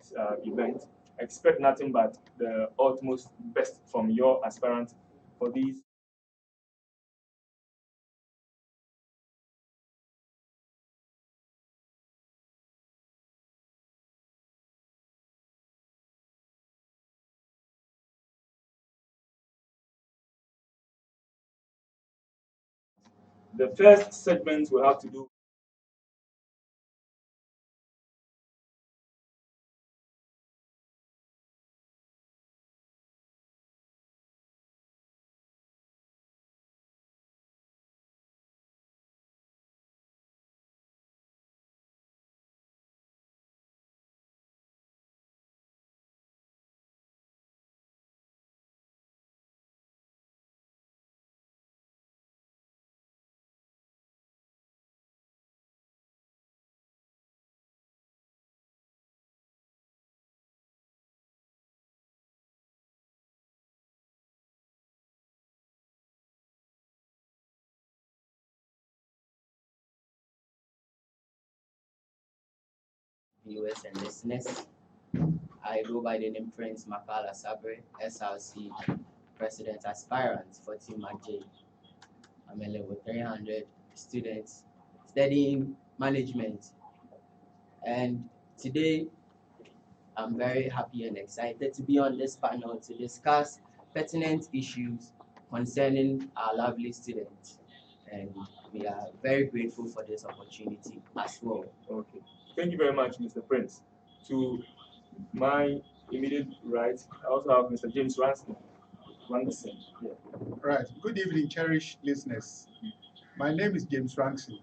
this event. Expect nothing but the utmost best from your aspirant for these. The first segment will have to do. Viewers and listeners, I go by the name Prince Makala Sabre, SRC President Aspirant for Team McJ. I'm a level 300 student studying management, and today I'm very happy and excited to be on this panel to discuss pertinent issues concerning our lovely students, and we are very grateful for this opportunity as well. Okay. Thank you very much, Mr. Prince. To my immediate right, I also have Mr. James Ransom. Yeah. Right. Good evening, cherished listeners. My name is James Ransom,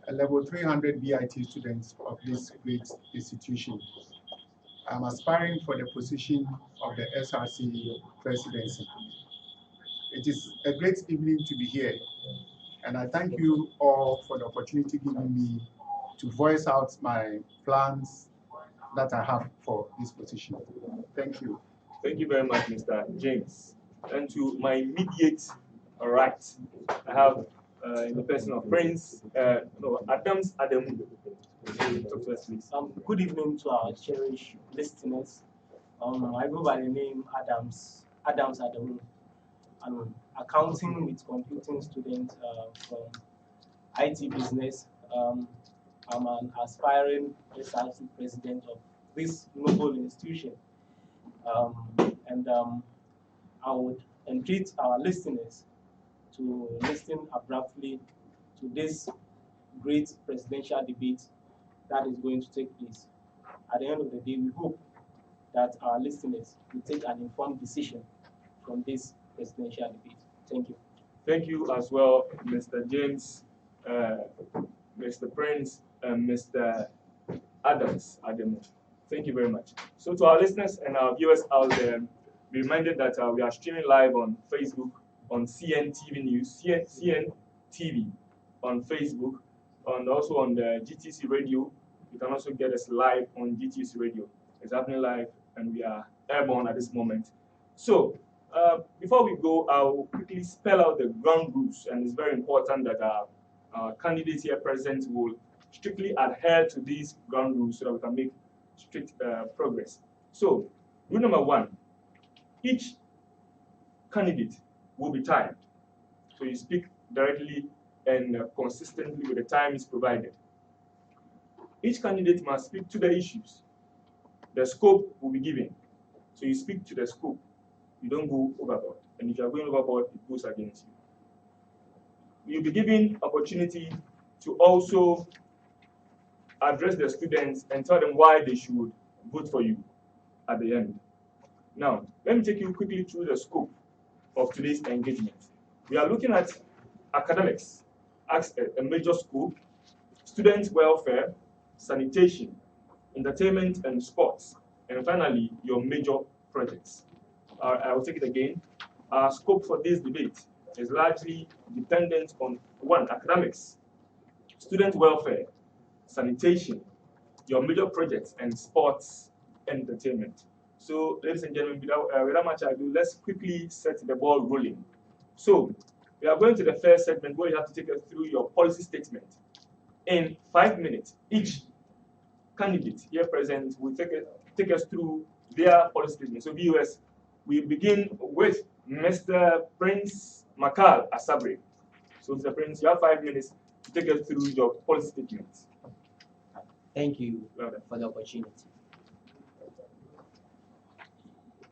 a level 300 BIT student of this great institution. I'm aspiring for the position of the SRC presidency. It is a great evening to be here, and I thank you all for the opportunity given me to voice out my plans that I have for this position. Thank you. Thank you very much, Mr. James. And to my immediate right, I have in the person of Prince, Adams Adamu. Talk to us, please. Good evening to our cherished listeners. I go by the name Adams Adamu. I'm an accounting with computing student from IT business. I'm an aspiring SRC president of this noble institution. I would entreat our listeners to listen abruptly to this great presidential debate that is going to take place. At the end of the day, we hope that our listeners will take an informed decision from this presidential debate. Thank you. Thank you as well, Mr. James, Mr. Prince, and Mr. Adams Adamu. Thank you very much. So to our listeners and our viewers out there, be reminded that we are streaming live on Facebook, on CNTV News, CN TV on Facebook, and also on the GTC Radio. You can also get us live on GTC Radio. It's happening live, and we are airborne at this moment. So before we go, I'll quickly spell out the ground rules, and it's very important that our candidates here present will strictly adhere to these ground rules so that we can make strict progress. So, rule number one, each candidate will be timed. So you speak directly and consistently with the time is provided. Each candidate must speak to the issues. The scope will be given. So you speak to the scope. You don't go overboard. And if you are going overboard, it goes against you. You'll be given opportunity to also address the students and tell them why they should vote for you at the end. Now, let me take you quickly through the scope of today's engagement. We are looking at academics as a major scope, student welfare, sanitation, entertainment and sports, and finally, your major projects. I will take it again. Our scope for this debate is largely dependent on one, academics, student welfare, sanitation, your major projects, and sports entertainment. So, ladies and gentlemen, without much ado, let's quickly set the ball rolling. So, we are going to the first segment where you have to take us through your policy statement. In 5 minutes, each candidate here present will take take us through their policy statement. So viewers, we begin with Mr. Prince Makal Asabre. So Mr. Prince, you have 5 minutes to take us through your policy statements. Thank you for the opportunity.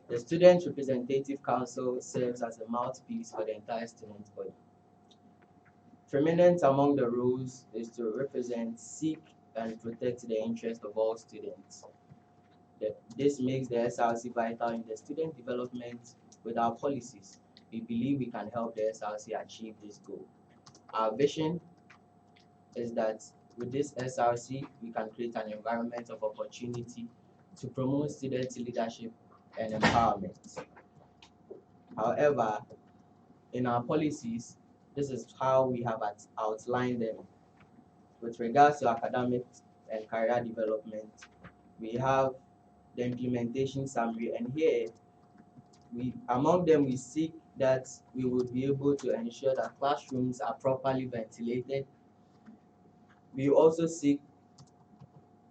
The Student Representative Council serves as a mouthpiece for the entire student body. Prominent among the roles is to represent, seek, and protect the interests of all students. This makes the SRC vital in the student development. With our policies, we believe we can help the SRC achieve this goal. Our vision is that with this SRC, we can create an environment of opportunity to promote student leadership and empowerment. However, in our policies, this is how we have outlined them. With regards to academic and career development, we have the implementation summary, and here, among them, we seek that we would be able to ensure that classrooms are properly ventilated. We also seek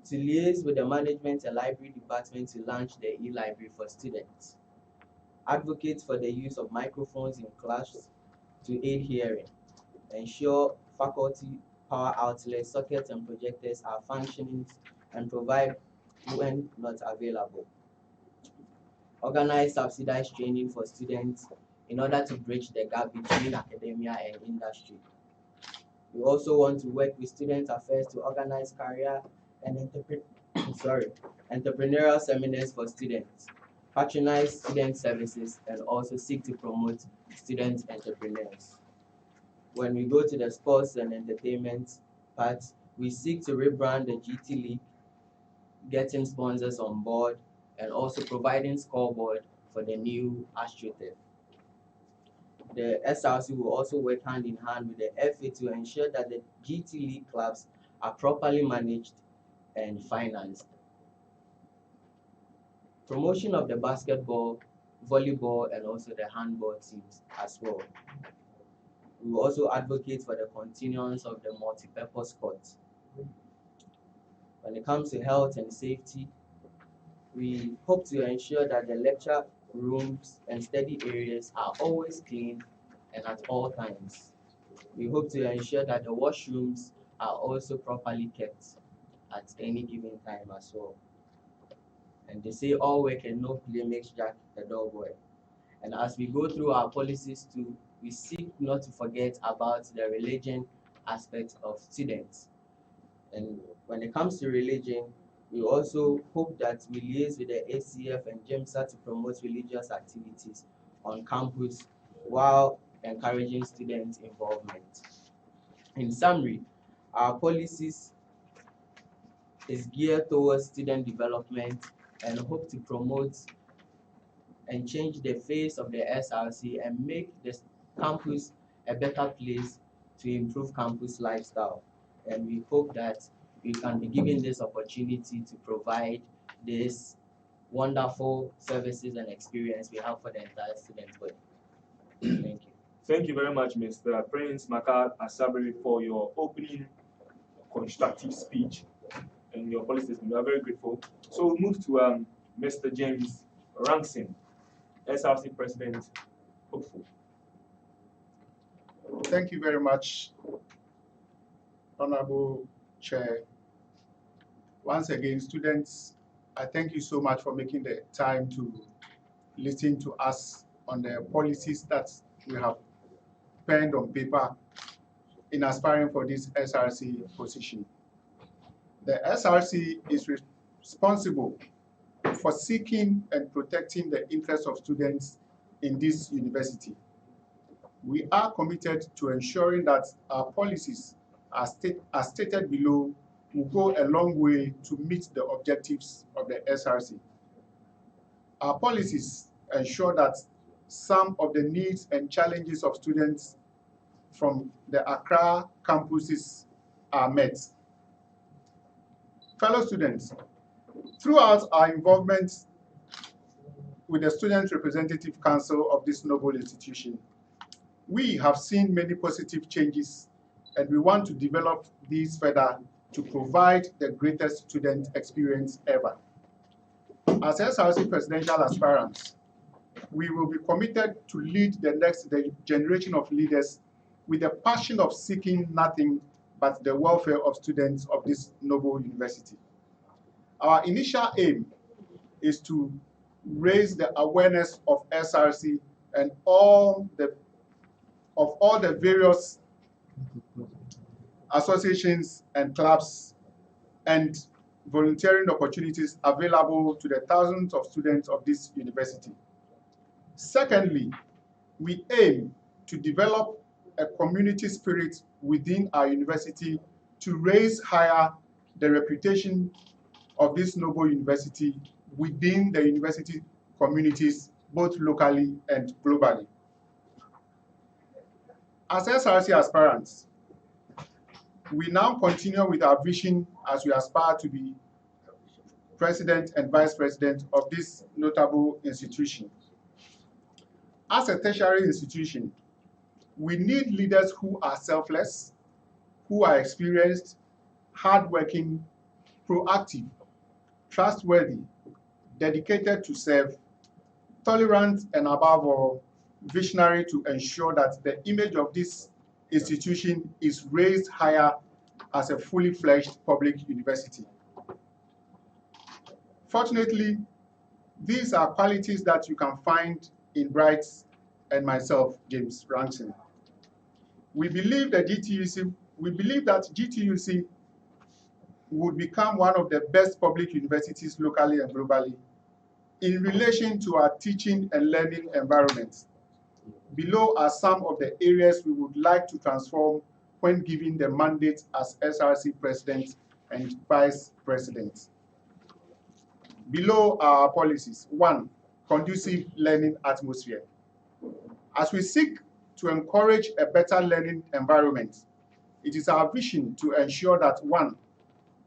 to liaise with the management and library department to launch the e-library for students. Advocate for the use of microphones in class to aid hearing. Ensure faculty power outlets, sockets, and projectors are functioning and provide when not available. Organize subsidized training for students in order to bridge the gap between academia and industry. We also want to work with student affairs to organize career and entrepreneurial seminars for students, patronize student services, and also seek to promote student entrepreneurs. When we go to the sports and entertainment part, we seek to rebrand the GT League, getting sponsors on board, and also providing scoreboard for the new AstroTurf. The SRC will also work hand in hand with the FA to ensure that the GT League clubs are properly managed and financed. Promotion of the basketball, volleyball, and also the handball teams as well. We will also advocate for the continuance of the multi-purpose court. When it comes to health and safety, we hope to ensure that the lecture rooms and study areas are always clean and at all times. We hope to ensure that the washrooms are also properly kept at any given time as well. And they say all work and no play makes Jack a dull boy. And as we go through our policies too, we seek not to forget about the religion aspect of students. And when it comes to religion, we also hope that we liaise with the ACF and GEMSA to promote religious activities on campus while encouraging student involvement. In summary, our policies is geared towards student development and hope to promote and change the face of the SRC and make the campus a better place to improve campus lifestyle. And we hope that we can be given this opportunity to provide this wonderful services and experience we have for the entire student body. Thank you. Thank you very much, Mr. Prince Makal Asabre, for your opening constructive speech and your policy statement. We are very grateful. So we'll move to Mr. James Rankson, SRC President, hopeful. Thank you very much, Honorable Chair. Once again, students, I thank you so much for making the time to listen to us on the policies that we have penned on paper in aspiring for this SRC position. The SRC is responsible for seeking and protecting the interests of students in this university. We are committed to ensuring that our policies, as stated below, will go a long way to meet the objectives of the SRC. Our policies ensure that some of the needs and challenges of students from the Accra campuses are met. Fellow students, throughout our involvement with the Student Representative Council of this noble institution, we have seen many positive changes, and we want to develop these further to provide the greatest student experience ever. As SRC presidential aspirants, we will be committed to lead the next generation of leaders with the passion of seeking nothing but the welfare of students of this noble university. Our initial aim is to raise the awareness of SRC and all the various associations and clubs and volunteering opportunities available to the thousands of students of this university. Secondly, we aim to develop a community spirit within our university to raise higher the reputation of this noble university within the university communities, both locally and globally. As SRC aspirants, we now continue with our vision as we aspire to be president and vice president of this notable institution. As a tertiary institution, we need leaders who are selfless, who are experienced, hardworking, proactive, trustworthy, dedicated to serve, tolerant, and above all, visionary to ensure that the image of this institution is raised higher as a fully fledged public university. Fortunately, these are qualities that you can find in Bright and myself, James Ranson. We believe that GTUC would become one of the best public universities locally and globally in relation to our teaching and learning environments. Below are some of the areas we would like to transform when given the mandate as SRC President and Vice President. Below are our policies. 1, conducive learning atmosphere. As we seek to encourage a better learning environment, it is our vision to ensure that 1,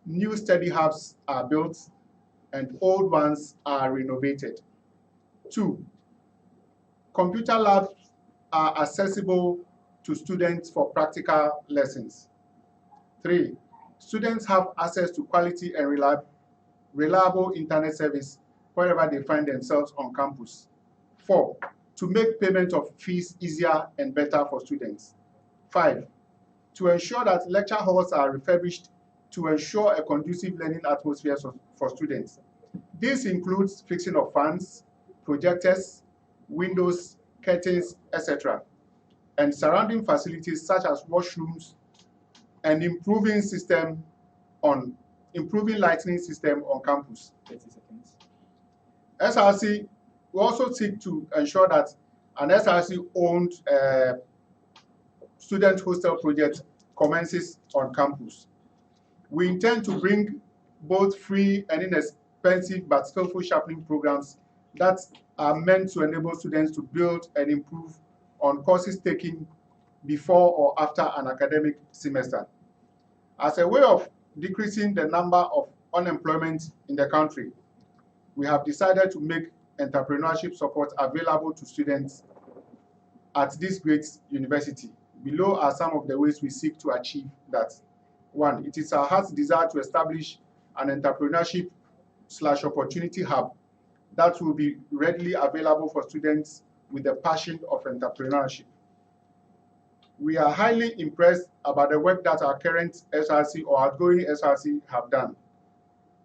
new study hubs are built and old ones are renovated. 2, computer labs are accessible to students for practical lessons. 3, students have access to quality and reliable internet service wherever they find themselves on campus. 4, to make payment of fees easier and better for students. 5, to ensure that lecture halls are refurbished to ensure a conducive learning atmosphere for students. This includes fixing of fans, projectors, windows, curtains, etc., and surrounding facilities such as washrooms and improving lighting system on campus. 30 seconds. SRC, we also seek to ensure that an SRC-owned student hostel project commences on campus. We intend to bring both free and inexpensive but skillful sharpening programs that are meant to enable students to build and improve on courses taken before or after an academic semester. As a way of decreasing the number of unemployment in the country, we have decided to make entrepreneurship support available to students at this great university. Below are some of the ways we seek to achieve that. 1, it is our heart's desire to establish an entrepreneurship/opportunity hub that will be readily available for students with the passion of entrepreneurship. We are highly impressed about the work that our current SRC or outgoing SRC have done.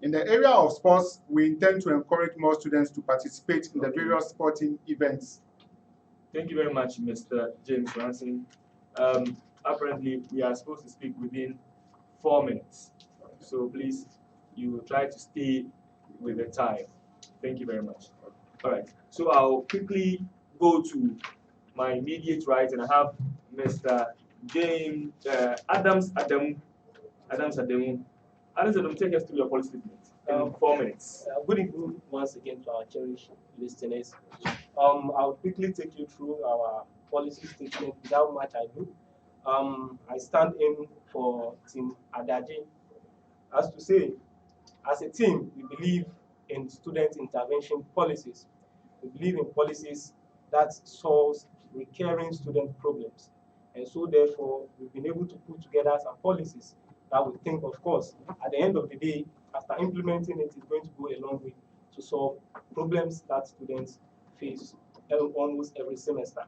In the area of sports, we intend to encourage more students to participate in the various sporting events. Thank you very much, Mr. James Ranson. Apparently, we are supposed to speak within 4 minutes. So please, you try to stay with the time. Thank you very much. All right. So I'll quickly go to my immediate right, and I have Mr. James Adams Ademu, take us through your policy statement in 4 minutes. Good evening once again to our cherished listeners. I'll quickly take you through our policy statement without much ado. I stand in for Team Adaji. As to say, as a team, we believe in student intervention policies. We believe in policies that solves recurring student problems. And so therefore, we've been able to put together some policies that we think, of course, at the end of the day, after implementing it, is going to go a long way to solve problems that students face almost every semester.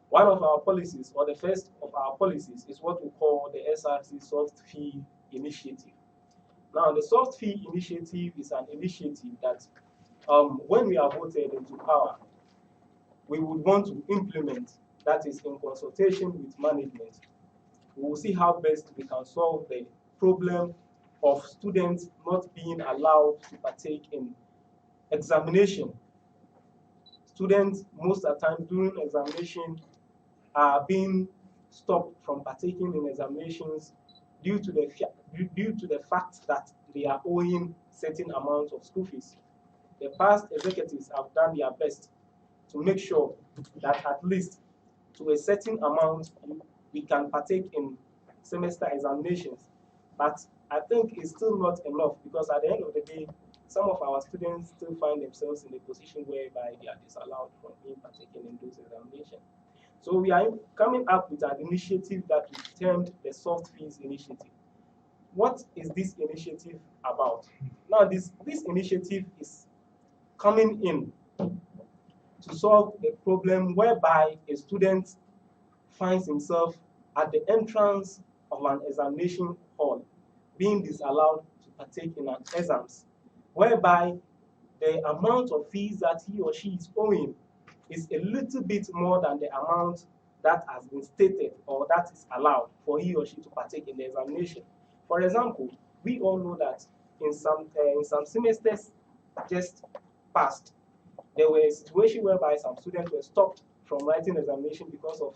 One of our policies, or the first of our policies, is what we call the SRC Soft Fee Initiative. Now, the Soft Fee Initiative is an initiative that, when we are voted into power, we would want to implement, that is in consultation with management. We will see how best we can solve the problem of students not being allowed to partake in examination. Students, most of the time during examination, are being stopped from partaking in examinations due to the fact that they are owing certain amounts of school fees. The past executives have done their best to make sure that at least to a certain amount we can partake in semester examinations. But I think it's still not enough, because at the end of the day, some of our students still find themselves in a position whereby they are disallowed from being partaking in those examinations. So we are coming up with an initiative that we termed the Soft Fees Initiative. What is this initiative about? Now, this initiative is coming in to solve a problem whereby a student finds himself at the entrance of an examination hall being disallowed to partake in an exams, whereby the amount of fees that he or she is owing is a little bit more than the amount that has been stated or that is allowed for he or she to partake in the examination. For example, we all know that in some semesters just past, there were a situation whereby some students were stopped from writing examination because of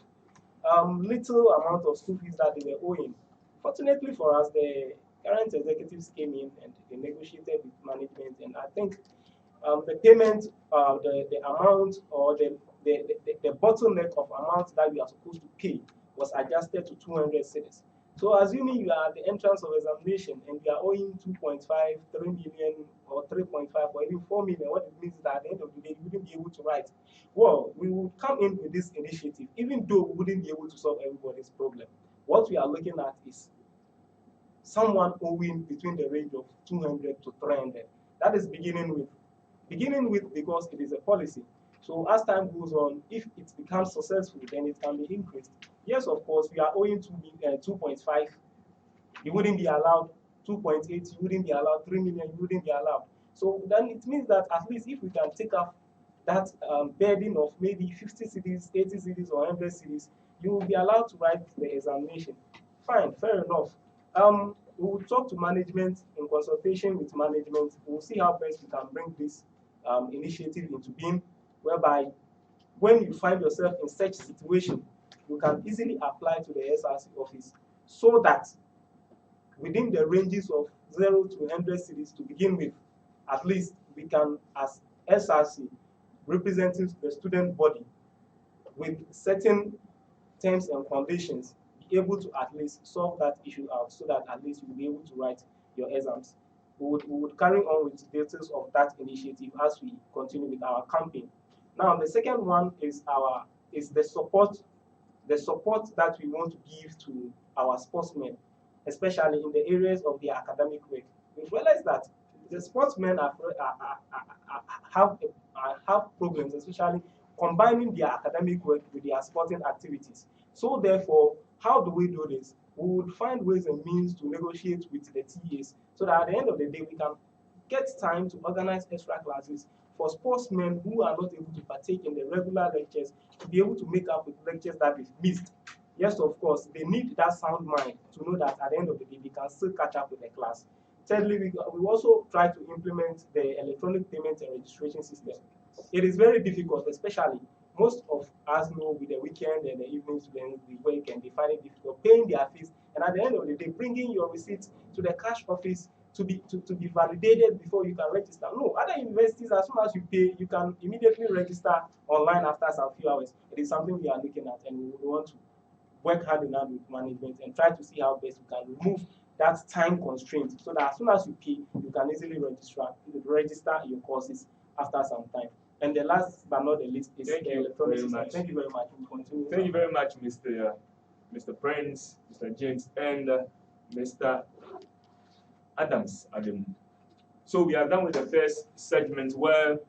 little amount of school fees that they were owing. Fortunately for us, the current executives came in and they negotiated with management, and I think the payment, the amount, or the bottleneck of amount that we are supposed to pay was adjusted to 200 cedis. So assuming you are at the entrance of examination and you are owing 2.5, 3 million, or 3.5, or even 4 million, what it means is that at the end of the day, you wouldn't be able to write. Well, we would come in with this initiative, even though we wouldn't be able to solve everybody's problem. What we are looking at is someone owing between the range of 200 to 300. That is beginning with because it is a policy. So as time goes on, if it becomes successful, then it can be increased. Yes, of course, we are owing 2.5. You wouldn't be allowed 2.8. You wouldn't be allowed 3 million. You wouldn't be allowed. So then it means that at least if we can take up that burden of maybe 50 cedis, 80 cedis, or 100 cedis, you will be allowed to write the examination. Fine, fair enough. We will talk to management in consultation with management. We will see how best we can bring this initiative into being, whereby when you find yourself in such situation, you can easily apply to the SRC office, so that within the ranges of 0 to 100 cedis to begin with, at least we can, as SRC, representing the student body with certain terms and conditions, be able to at least solve that issue out, so that at least you'll be able to write your exams. We would carry on with the details of that initiative as we continue with our campaign. Now, the second one is the support that we want to give to our sportsmen, especially in the areas of their academic work. We've realized that the sportsmen have problems, especially combining their academic work with their sporting activities. So therefore, how do we do this? We would find ways and means to negotiate with the TAs, so that at the end of the day, we can get time to organize extra classes for sportsmen who are not able to partake in the regular lectures, to be able to make up with lectures that we've missed. Yes, of course, they need that sound mind to know that at the end of the day, they can still catch up with the class. Thirdly, we also try to implement the electronic payment and registration system. It is very difficult, especially most of us know with the weekend and the evening students, the work, and they find it difficult paying their fees. And at the end of the day, bringing your receipts to the cash office to be validated before you can register. No, other universities, as soon as you pay, you can immediately register online after some few hours. It is something we are looking at, and we want to work hard in hand with management and try to see how best we can remove that time constraint, so that as soon as you pay, you can easily register your courses after some time. And the last but not the least is the electronic system. Thank you very much. We'll continue. Thank you very much, Mr. Prince, Mr. James, and Mr. Adams. So we are done with the first segment where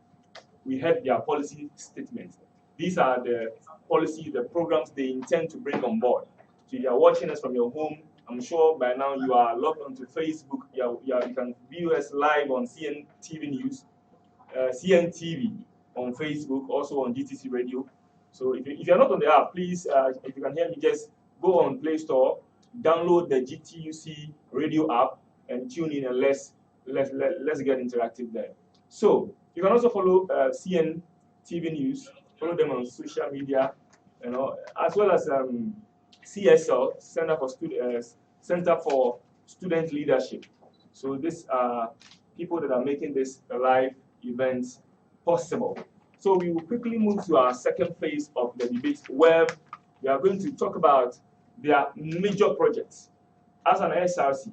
we had their policy statements. These are the policies, the programs they intend to bring on board. So if you are watching us from your home, I'm sure by now you are logged onto Facebook. You can view us live on CNTV News, CNTV on Facebook, also on GTC Radio. So if you're not on the app, please, if you can hear me, just go on Play Store, download the GTUC Radio app, and tune in, and let's get interactive there. So you can also follow CNTV News, follow them on social media, as well as CSL, Center for Student Leadership. So these are people that are making this live events possible. So we will quickly move to our second phase of the debate, where we are going to talk about their major projects. As an SRC,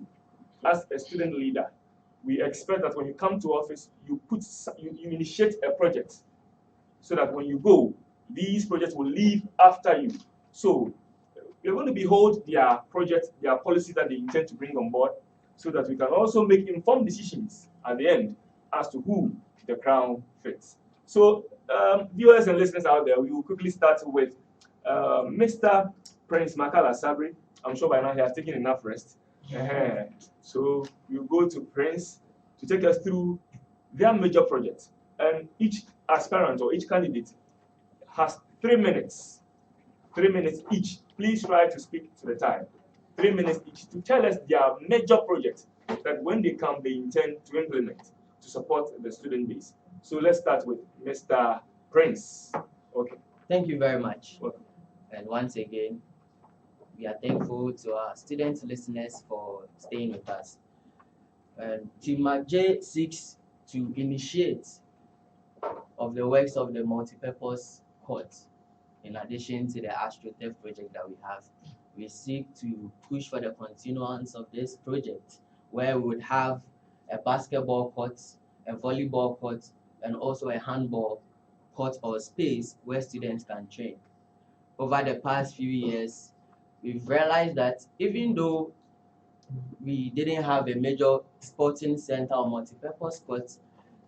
as a student leader, we expect that when you come to office, you initiate a project, so that when you go, these projects will leave after you. So we're going to behold their project, their policy that they intend to bring on board, so that we can also make informed decisions at the end as to who the crown fits. So viewers and listeners out there, we will quickly start with Mr. Prince Makala Sabri. I'm sure by now he has taken enough rest. So we'll go to Prince to take us through their major projects. And each aspirant or each candidate has 3 minutes. 3 minutes each. Please try to speak to the time. 3 minutes each to tell us their major projects that when they come, they intend to implement to support the student base. So let's start with Mr. Prince. Okay. Thank you very much. Welcome. And once again, we are thankful to our student listeners for staying with us. Team McJ seeks to initiate of the works of the multipurpose court. In addition to the AstroTurf project that we have, we seek to push for the continuance of this project, where we would have a basketball court, a volleyball court, and also a handball court or space where students can train. Over the past few years, we've realized that even though we didn't have a major sporting center or multipurpose court,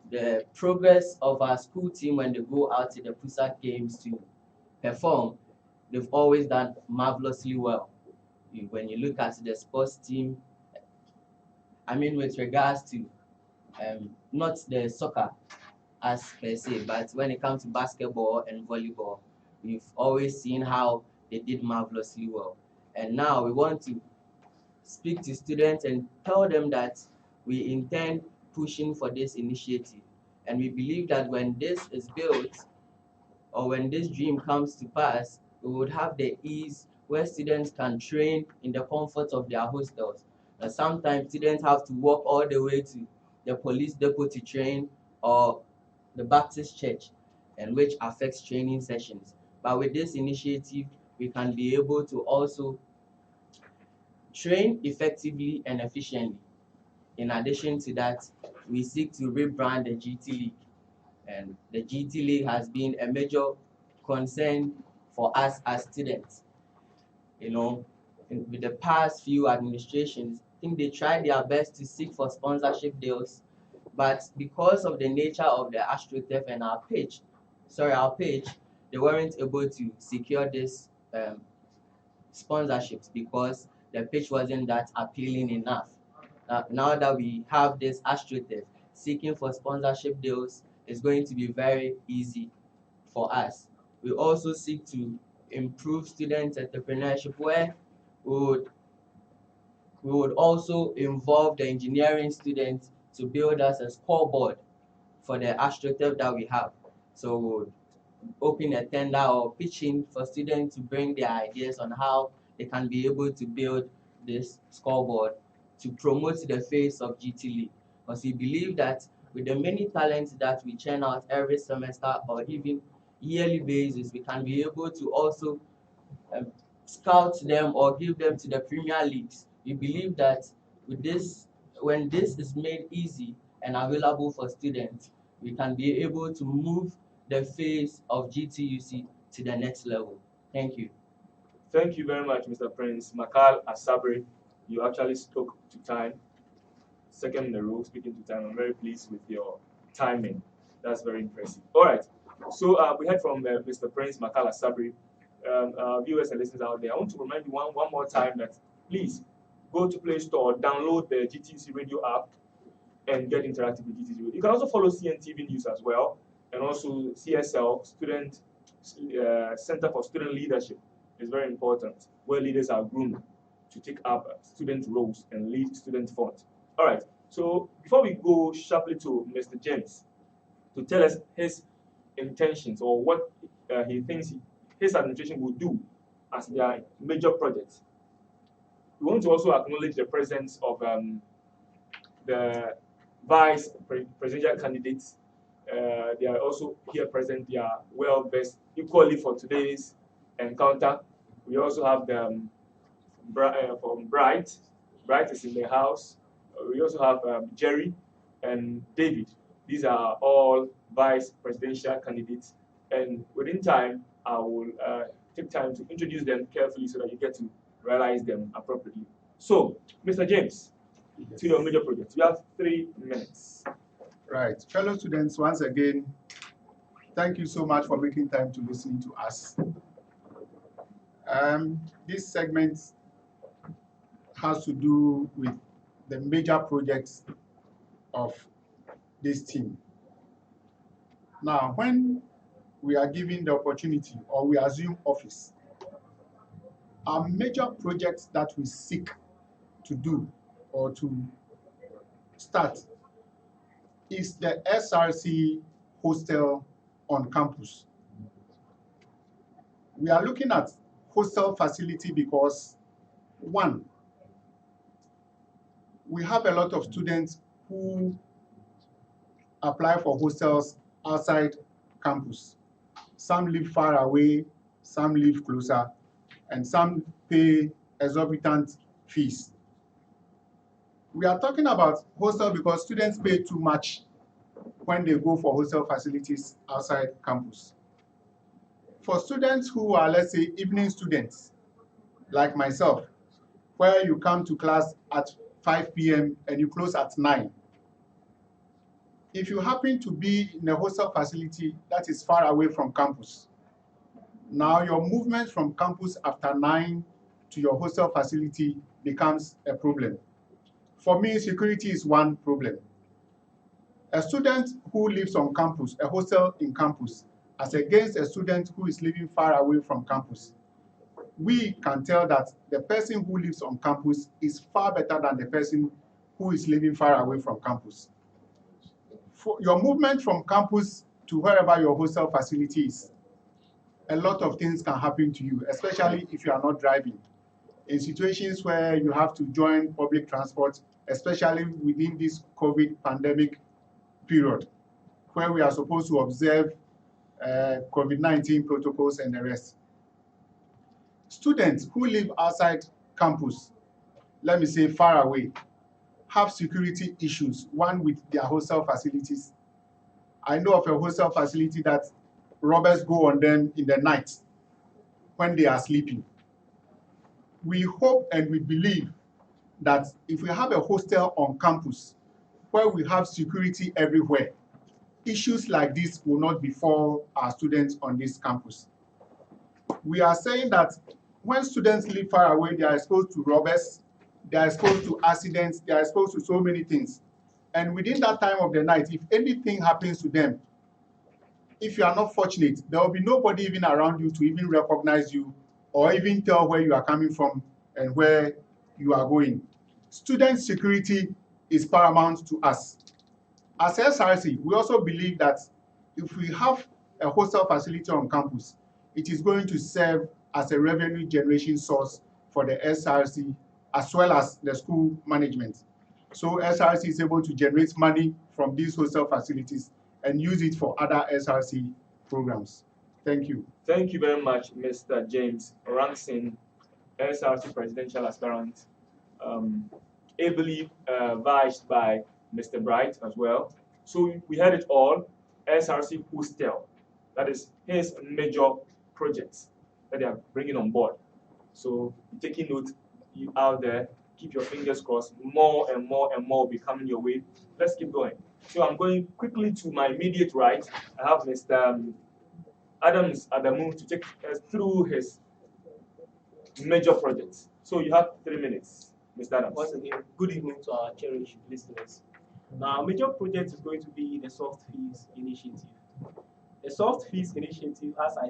the progress of our school team when they go out to the PUSAC games to perform, they've always done marvelously well. When you look at the sports team, I mean with regards to not the soccer as per se, but when it comes to basketball and volleyball, we've always seen how they did marvelously well. And now we want to speak to students and tell them that we intend pushing for this initiative. And we believe that when this is built, or when this dream comes to pass, we would have the ease where students can train in the comfort of their hostels. Sometimes students have to walk all the way to the police depot to train, or the Baptist church, and which affects training sessions. But with this initiative, we can be able to also train effectively and efficiently. In addition to that, we seek to rebrand the GT League. And the GT League has been a major concern for us as students. With the past few administrations, I think they tried their best to seek for sponsorship deals, but because of the nature of the AstroTurf and our page, they weren't able to secure this sponsorships because the pitch wasn't that appealing enough. Now that we have this AstroTurf, seeking for sponsorship deals is going to be very easy for us. We also seek to improve student entrepreneurship, where we would also involve the engineering students to build us a scoreboard for the AstroTurf that we have. So we would open a tender or pitching for students to bring their ideas on how they can be able to build this scoreboard to promote the face of GT League. Because we believe that with the many talents that we churn out every semester or even yearly basis, we can be able to also scout them or give them to the Premier Leagues. We believe that with this, when this is made easy and available for students, we can be able to move the face of GTUC to the next level. Thank you. Thank you very much, Mr. Prince. Makal Asabre, you actually spoke to time. second in a row speaking to time. I'm very pleased with your timing. That's very impressive. All right. So we heard from Mr. Prince Makala Sabri. Viewers and listeners out there, I want to remind you one more time that please go to Play Store, download the GTUC Radio app, and get interactive with GTUC Radio. You can also follow CNTV News as well, and also CSL, Student Center for Student Leadership, is very important, where leaders are groomed to take up student roles and lead student funds. All right. So before we go sharply to Mr. James to tell us his intentions or what he thinks his administration will do as their major projects, we want to also acknowledge the presence of the vice presidential candidates. They are also here present. They are well versed equally for today's encounter. We also have the from Bright. Bright is in the house. We also have Jerry and David. These are all vice presidential candidates. And within time, I will take time to introduce them carefully so that you get to realize them appropriately. So, Mr. James, Yes. to your major project. You have 3 minutes. Right. Fellow students, once again, thank you so much for making time to listen to us. This segment has to do with the major projects of this team. Now, when we are given the opportunity or we assume office, our major projects that we seek to do or to start is the SRC hostel on campus. We are looking at hostel facility because, one, we have a lot of students who apply for hostels outside campus. Some live far away, some live closer, and some pay exorbitant fees. We are talking about hostel because students pay too much when they go for hostel facilities outside campus. For students who are, let's say, evening students, like myself, where you come to class at 5 p.m. and you close at 9, if you happen to be in a hostel facility that is far away from campus, now your movement from campus after 9 to your hostel facility becomes a problem. For me, security is one problem. A student who lives on campus, a hostel in campus, as against a student who is living far away from campus, we can tell that the person who lives on campus is far better than the person who is living far away from campus. For your movement from campus to wherever your hostel facility is, a lot of things can happen to you, especially if you are not driving. In situations where you have to join public transport, especially within this COVID pandemic period, where we are supposed to observe COVID-19 protocols and the rest. Students who live outside campus, let me say far away, have security issues, one with their hostel facilities. I know of a hostel facility that robbers go on them in the night when they are sleeping. We hope and we believe that if we have a hostel on campus where we have security everywhere, issues like this will not befall our students on this campus. We are saying that when students live far away, they are exposed to robbers, they are exposed to accidents, they are exposed to so many things. And within that time of the night, if anything happens to them, if you are not fortunate, there will be nobody even around you to even recognize you or even tell where you are coming from and where you are going. Student security is paramount to us. As SRC, we also believe that if we have a hostel facility on campus, it is going to serve as a revenue generation source for the SRC as well as the school management. So SRC is able to generate money from these hostel facilities and use it for other SRC programs. Thank you. Thank you very much, Mr. James Ranson, SRC Presidential Aspirant, ably advised by Mr. Bright as well. So we had it all, SRC Hostel. That is his major projects that they are bringing on board. So taking note, you out there, keep your fingers crossed. More and more and more will be coming your way. Let's keep going. So I'm going quickly to my immediate right. I have Mr. Adams Adamu to take us through his major projects. So you have 3 minutes, Mr. Adams. Once again, good evening to our cherished listeners. Now, our major project is going to be the Soft Fees Initiative. The Soft Fees Initiative, as I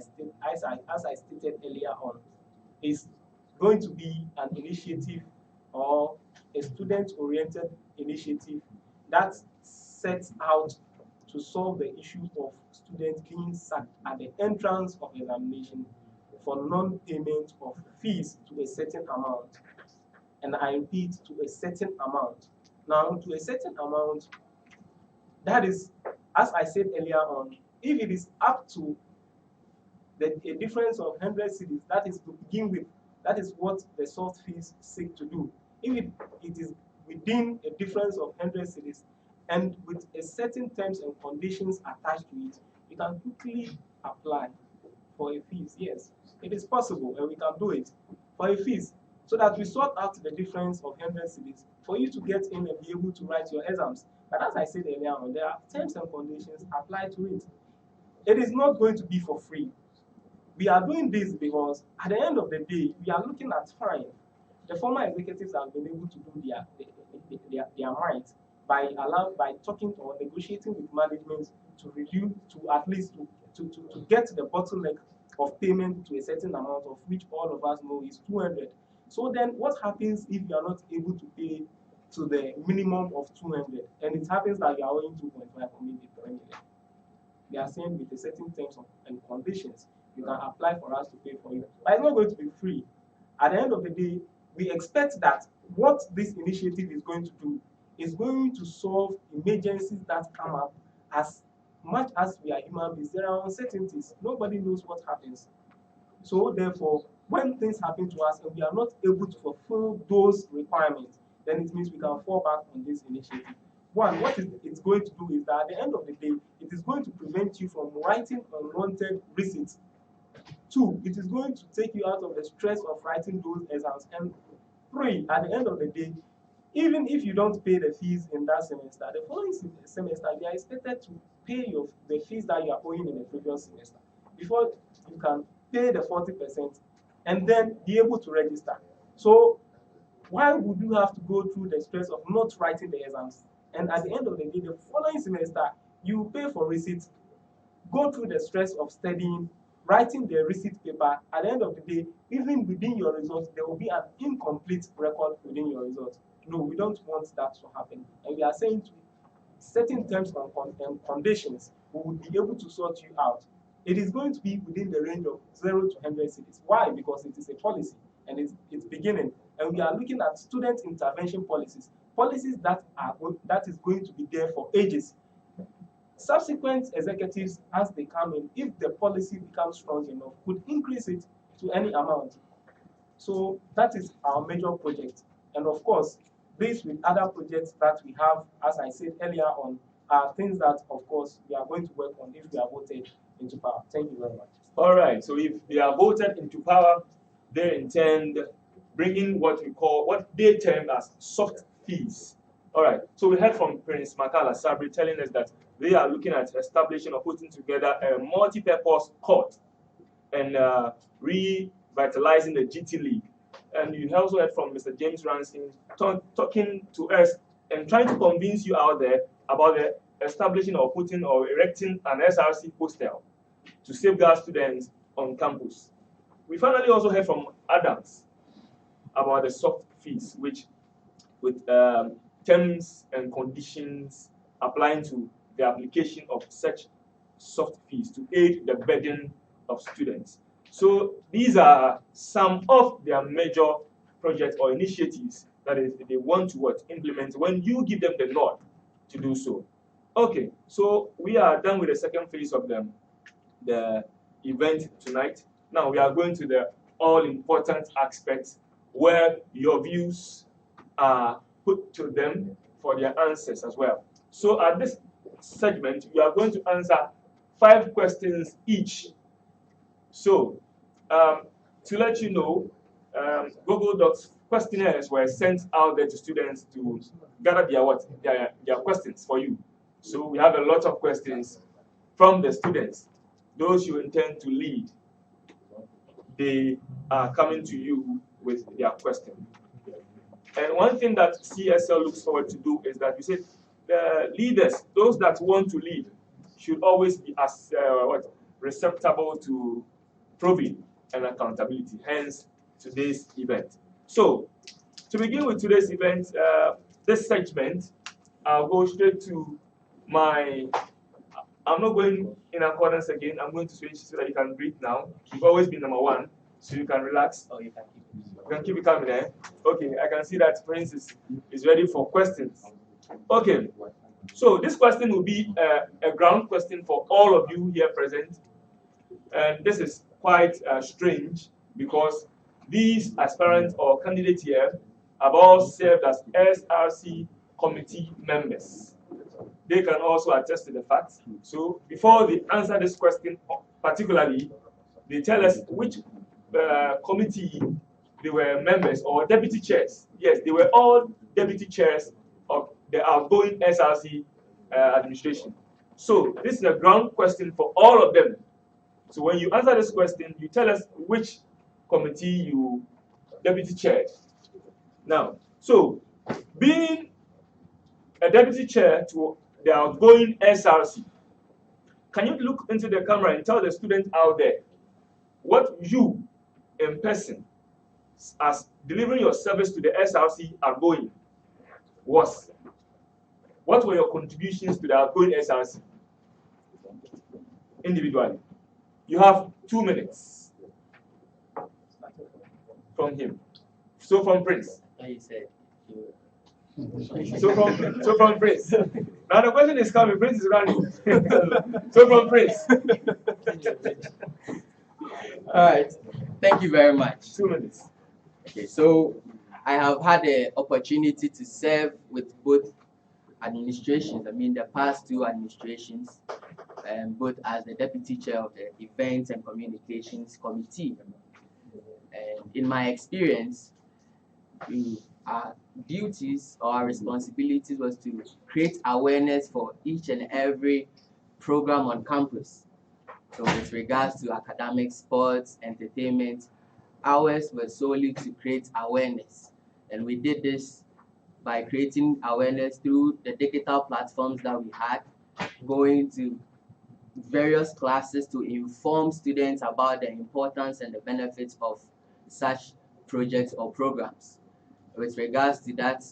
stated earlier on, is going to be an initiative or a student-oriented initiative that sets out to solve the issue of students being sacked at the entrance of examination for non-payment of fees to a certain amount. And I repeat, to a certain amount. Now, to a certain amount, that is, as I said earlier on, if it is up to a difference of 100 cedis, that is to begin with, that is what the soft fees seek to do. If it is within a difference of 100 cedis and with a certain terms and conditions attached to it, you can quickly apply for a fees. Yes, it is possible and we can do it for a fees so that we sort out the difference of 100 cedis for you to get in and be able to write your exams. But as I said earlier on, there are terms and conditions applied to it. It is not going to be for free. We are doing this because at the end of the day, we are looking at fine. The former executives have been able to do their might by talking or negotiating with management to reduce, to at least to get the bottleneck of payment to a certain amount, of which all of us know is 200. So then what happens if you are not able to pay to the minimum of 200 and it happens that you are owing 2.5 or maybe 3 million? They are saying with a certain terms and conditions, you can apply for us to pay for you. But it's not going to be free. At the end of the day, we expect that what this initiative is going to do is going to solve emergencies that come up. As much as we are human beings, there are uncertainties. Nobody knows what happens. So therefore, when things happen to us and we are not able to fulfill those requirements, then it means we can fall back on this initiative. One, what it's going to do is that at the end of the day, it is going to prevent you from writing unwanted receipts. Two, it is going to take you out of the stress of writing those exams. And three, at the end of the day, even if you don't pay the fees in that semester, the following semester, you are expected to pay the fees that you are owing in the previous semester before you can pay the 40% and then be able to register. So why would you have to go through the stress of not writing the exams? And at the end of the day, the following semester, you pay for receipts, go through the stress of studying, writing the receipt paper. At the end of the day, even within your results, there will be an incomplete record within your results. No, we don't want that to happen. And we are saying to certain terms and conditions, we will be able to sort you out. It is going to be within the range of 0 to 100 cedis. Why? Because it is a policy and it's beginning. And we are looking at student intervention policies that is going to be there for ages. Subsequent executives, as they come in, if the policy becomes strong enough, could increase it to any amount. So that is our major project. And of course, based with other projects that we have, as I said earlier on, are things that, of course, we are going to work on if we are voted into power. Thank you very much. All right, so if they are voted into power, they intend bringing what they term as soft fees. All right, so we heard from Prince Makala Sabri telling us that they are looking at establishing or putting together a multi-purpose court and revitalizing the GT League. And you also heard from Mr. James Ransom talking to us and trying to convince you out there about the establishing or putting or erecting an SRC hostel to safeguard students on campus. We finally also heard from Adams about the soft fees, which with terms and conditions applying to the application of such soft fees to aid the burden of students. So these are some of their major projects or initiatives that they want to implement when you give them the nod to do so. Okay, so we are done with the second phase of the event tonight. Now we are going to the all-important aspects where your views are put to them for their answers as well. So at this segment, you are going to answer 5 questions each. So to let you know, Google Docs questionnaires were sent out there to students to gather their questions for you. So we have a lot of questions from the students. Those you intend to lead, they are coming to you with their question. And one thing that CSL looks forward to do is that we say the leaders, those that want to lead, should always be as receptible to probing and accountability. Hence today's event. So to begin with today's event, this segment, I'll go straight to my. I'm not going in accordance again. I'm going to switch so that you can breathe now. You've always been number one, so you can relax. Oh, you can keep it. You can keep it coming there. Okay, I can see that Prince is ready for questions. Okay, so this question will be a ground question for all of you here present. And this is quite strange because these aspirants or candidates here have all served as SRC committee members. They can also attest to the fact. So before they answer this question particularly, they tell us which committee they were members or deputy chairs. Yes, they were all deputy chairs of the outgoing SRC administration. So this is a ground question for all of them. So when you answer this question, you tell us which committee you deputy chaired. Now, so being a deputy chair to the outgoing SRC, can you look into the camera and tell the students out there what you in person as delivering your service to the SRC outgoing was? What were your contributions to the outgoing SRC individually? You have 2 minutes from him. So from Prince. You said you. So from Prince. Now the question is coming. Prince is running. So from Prince. All right. Thank you very much. 2 minutes. Okay, so I have had the opportunity to serve with both administrations. I mean, the past 2 administrations, both as the deputy chair of the Events and Communications Committee. And in my experience, our duties or our responsibilities was to create awareness for each and every program on campus. So with regards to academic, sports, entertainment, ours was solely to create awareness. And we did this by creating awareness through the digital platforms that we had, going to various classes to inform students about the importance and the benefits of such projects or programs. With regards to that,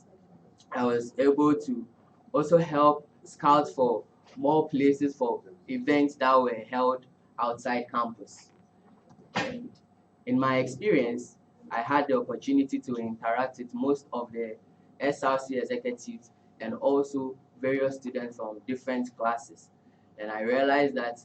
I was able to also help scout for more places for events that were held outside campus. And in my experience, I had the opportunity to interact with most of the SRC executives and also various students from different classes. And I realized that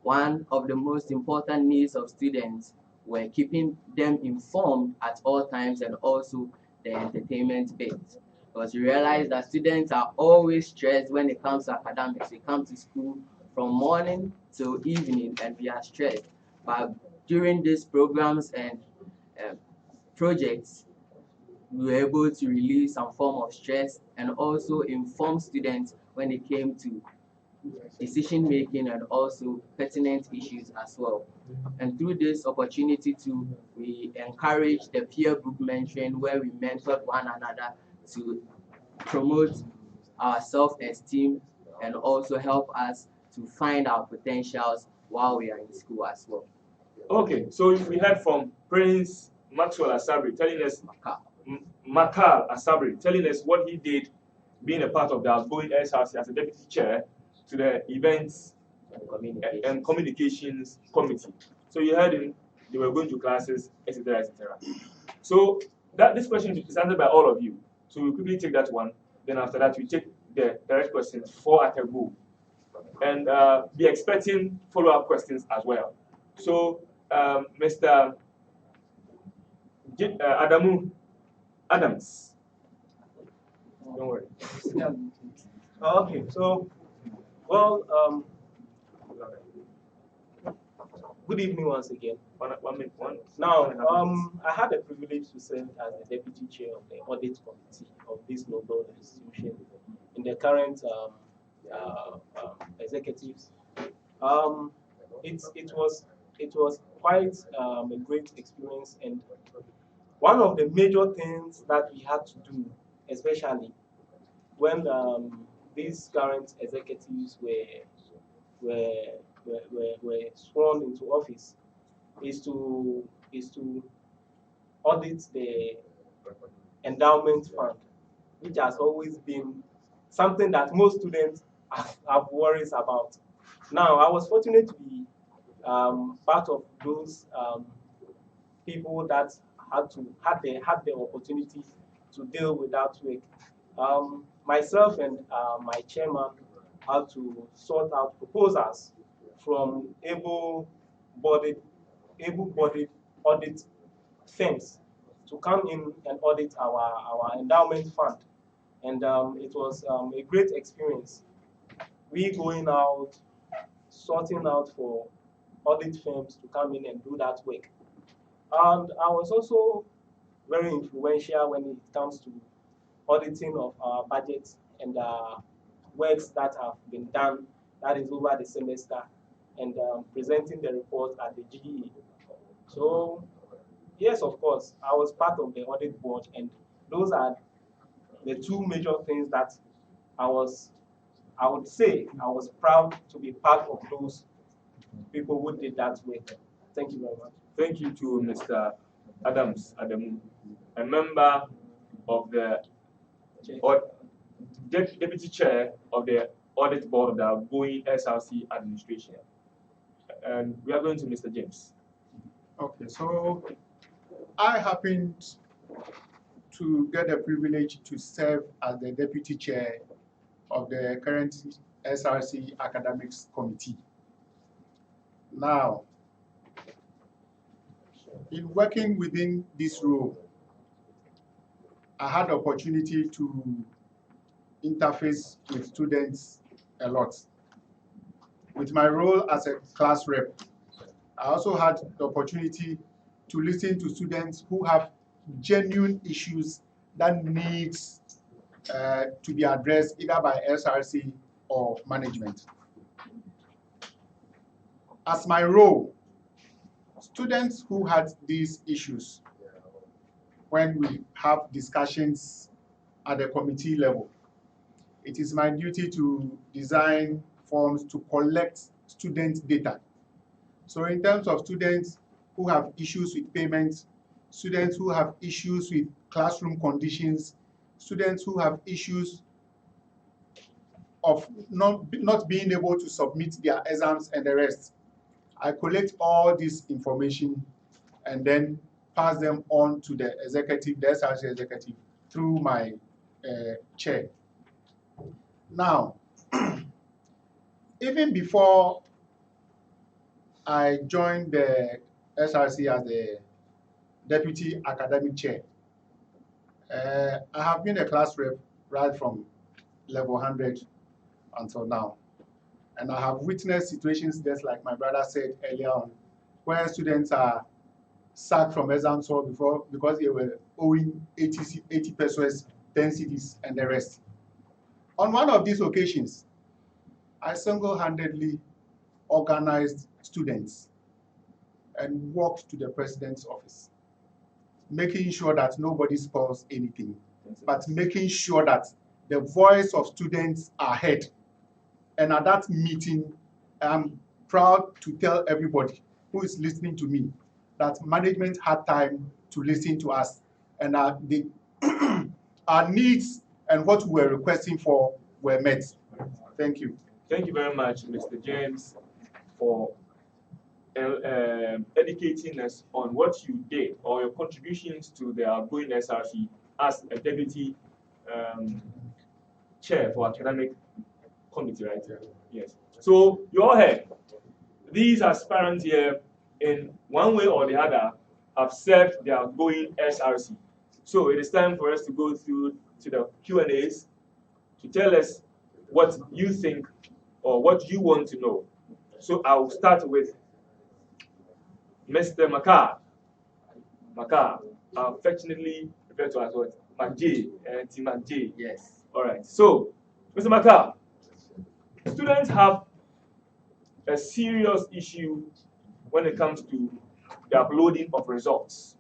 one of the most important needs of students were keeping them informed at all times and also the entertainment bit. Because you realize that students are always stressed when it comes to academics. They come to school from morning till evening and we are stressed. But during these programs and projects, we were able to release some form of stress and also inform students when it came to decision making and also pertinent issues as well. And through this opportunity too, we encourage the peer group mentoring where we mentored one another to promote our self-esteem and also help us to find our potentials while we are in school as well. Okay, so we heard from Prince Maxwell Asabri telling us, Makal Asabri telling us what he did being a part of the outgoing SRC as a deputy chair to the Events and Communications Committee. So you heard him, they were going to classes, etc., etc. So this question is answered by all of you. So we'll quickly take that one. Then after that, we take the direct questions 4 at a go. And be expecting follow-up questions as well. So Mr. Adams. Don't worry. Okay, so, well, Good evening once again. One minute. Now, I had the privilege to serve as the deputy chair of the audit committee of this noble institution in the current executives. It was quite a great experience, and one of the major things that we had to do, especially when these current executives were sworn into office, is to audit the endowment fund, which has always been something that most students have worries about. Now, I was fortunate to be part of those people that had the opportunity to deal with that work. Myself and my chairman had to sort out proposals from able-bodied audit firms to come in and audit our endowment fund. And it was a great experience. We going out, sorting out for audit firms to come in and do that work. And I was also very influential when it comes to auditing of our budgets and works that have been done, that is over the semester, and presenting the report at the GE. So, yes, of course, I was part of the audit board, and those are the two major things that I would say I was proud to be part of those people who did that work. Thank you very much. Thank you to Mr. Adamu, a member of the deputy chair of the audit board of the outgoing SRC administration. And we are going to Mr. James. Okay, so I happened to get the privilege to serve as the deputy chair of the current SRC Academics Committee. Now, in working within this role, I had the opportunity to interface with students a lot. With my role as a class rep, I also had the opportunity to listen to students who have genuine issues that needs to be addressed either by SRC or management. As my role, students who had these issues, when we have discussions at the committee level, it is my duty to design forms to collect student data. So in terms of students who have issues with payments, students who have issues with classroom conditions, students who have issues of not being able to submit their exams and the rest, I collect all this information and then pass them on to the executive, the SRC executive, through my chair. Now, even before I joined the SRC as the deputy academic chair, I have been a class rep right from level 100 until now. And I have witnessed situations just like my brother said earlier on, where students are sacked from exam hall before because they were owing 80 pesos, 10 cedis, and the rest. On one of these occasions, I single-handedly organized students and walked to the president's office, making sure that nobody spoils anything, but making sure that the voice of students are heard. And at that meeting, I'm proud to tell everybody who is listening to me that management had time to listen to us, and our needs and what we were requesting for were met. Thank you. Thank you very much, Mr. James, for educating us on what you did or your contributions to the outgoing SRC as a deputy chair for academic committee, right? Yes. So you all heard, these aspirants here, in one way or the other, have served the outgoing SRC. So it is time for us to go through to the Q&As to tell us what you think or what you want to know. So I will start with Mr. Makar, affectionately referred to as what? McJ, Team McJ. Yes. All right. So, Mr. Makar, students have a serious issue when it comes to the uploading of results.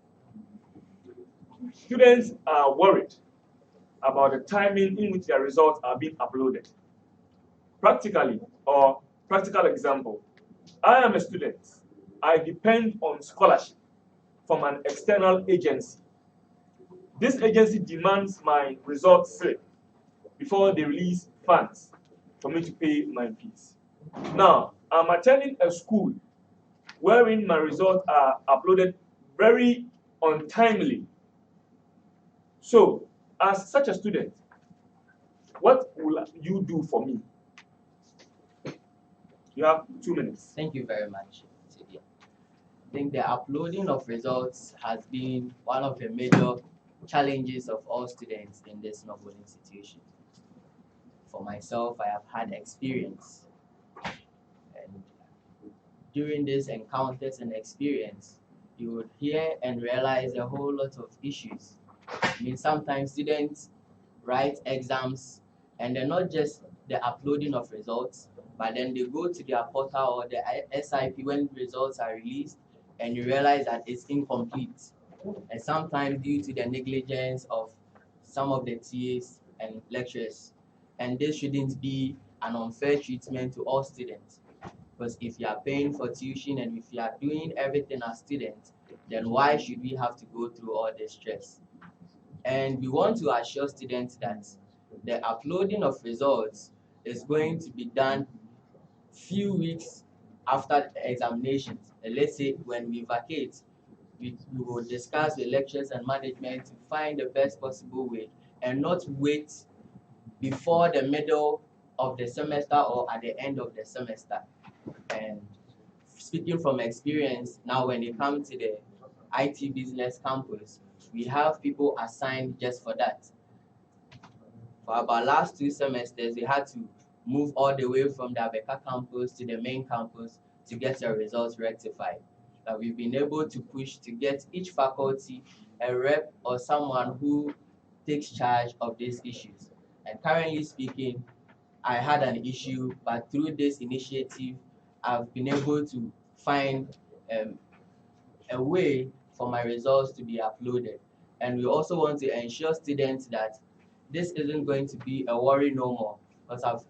Students are worried about the timing in which their results are being uploaded. Practically, or practical example, I am a student. I depend on scholarship from an external agency. This agency demands my result slip before they release funds for me to pay my fees. Now, I'm attending a school wherein my results are uploaded very untimely. So, as such a student, what will you do for me? You have 2 minutes. Thank you very much, Sidia. I think the uploading of results has been one of the major challenges of all students in this noble institution. For myself, I have had experience, and during these encounters and experience, you would hear and realize a whole lot of issues. I mean, sometimes students write exams and they're not just the uploading of results, but then they go to their portal or the SIP when results are released and you realize that it's incomplete. And sometimes due to the negligence of some of the TAs and lecturers. And this shouldn't be an unfair treatment to all students. Because if you are paying for tuition and if you are doing everything as students, then why should we have to go through all this stress? And we want to assure students that the uploading of results is going to be done few weeks after the examinations. And let's say when we vacate, we will discuss with lecturers and management to find the best possible way and not wait before the middle of the semester or at the end of the semester. And speaking from experience, now when you come to the IT business campus, we have people assigned just for that. For about last 2 semesters, we had to move all the way from the Abeka campus to the main campus to get your results rectified. We've been able to push to get each faculty a rep or someone who takes charge of these issues. And currently speaking, I had an issue, but through this initiative, I've been able to find a way for my results to be uploaded. And we also want to ensure students that this isn't going to be a worry no more. Because I've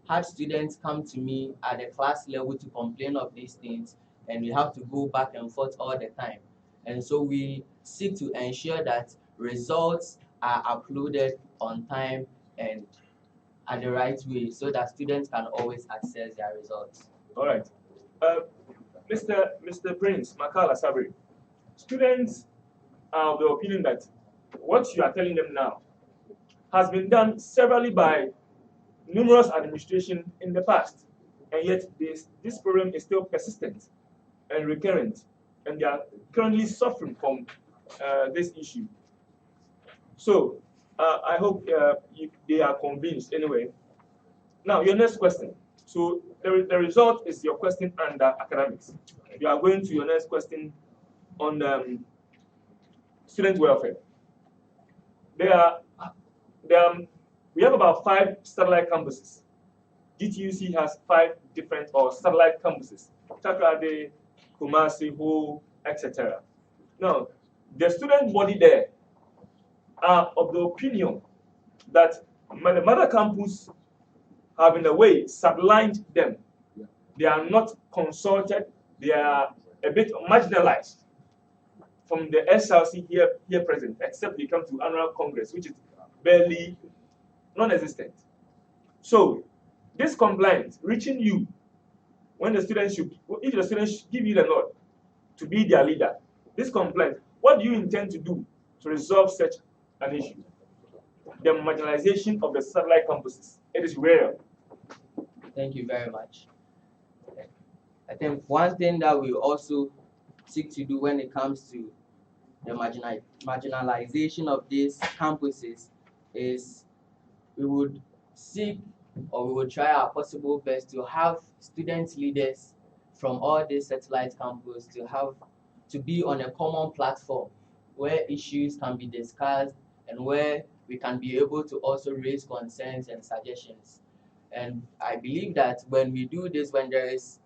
had students come to me at the class level to complain of these things, and we have to go back and forth all the time. And so we seek to ensure that results are uploaded on time and at the right way so that students can always access their results. All right. Mr. Prince, Makala Sabri, students are of the opinion that what you are telling them now has been done severally by numerous administrations in the past, and yet this problem is still persistent and recurrent, and they are currently suffering from this issue. So I hope they are convinced anyway. Now, your next question. So the result is your question under academics. You are going to your next question on student welfare. We have about 5 satellite campuses. GTUC has 5 different or satellite campuses: Takrade, Kumasi, Ho, etc. Now, the student body there are of the opinion that the mother campus have in a way sidelined them. They are not consulted. They are a bit marginalized from the SRC here present, except they come to annual congress, which is barely non-existent. So this complaint reaching you when the students should, if the students give you the nod to be their leader, this complaint, what do you intend to do to resolve such an issue? The marginalization of the satellite campuses. It is real. Thank you very much. I think one thing that we also seek to do when it comes to the marginalization of these campuses is we would seek or we would try our possible best to have student leaders from all these satellite campuses to have to be on a common platform where issues can be discussed and where we can be able to also raise concerns and suggestions. And I believe that when we do this, when there is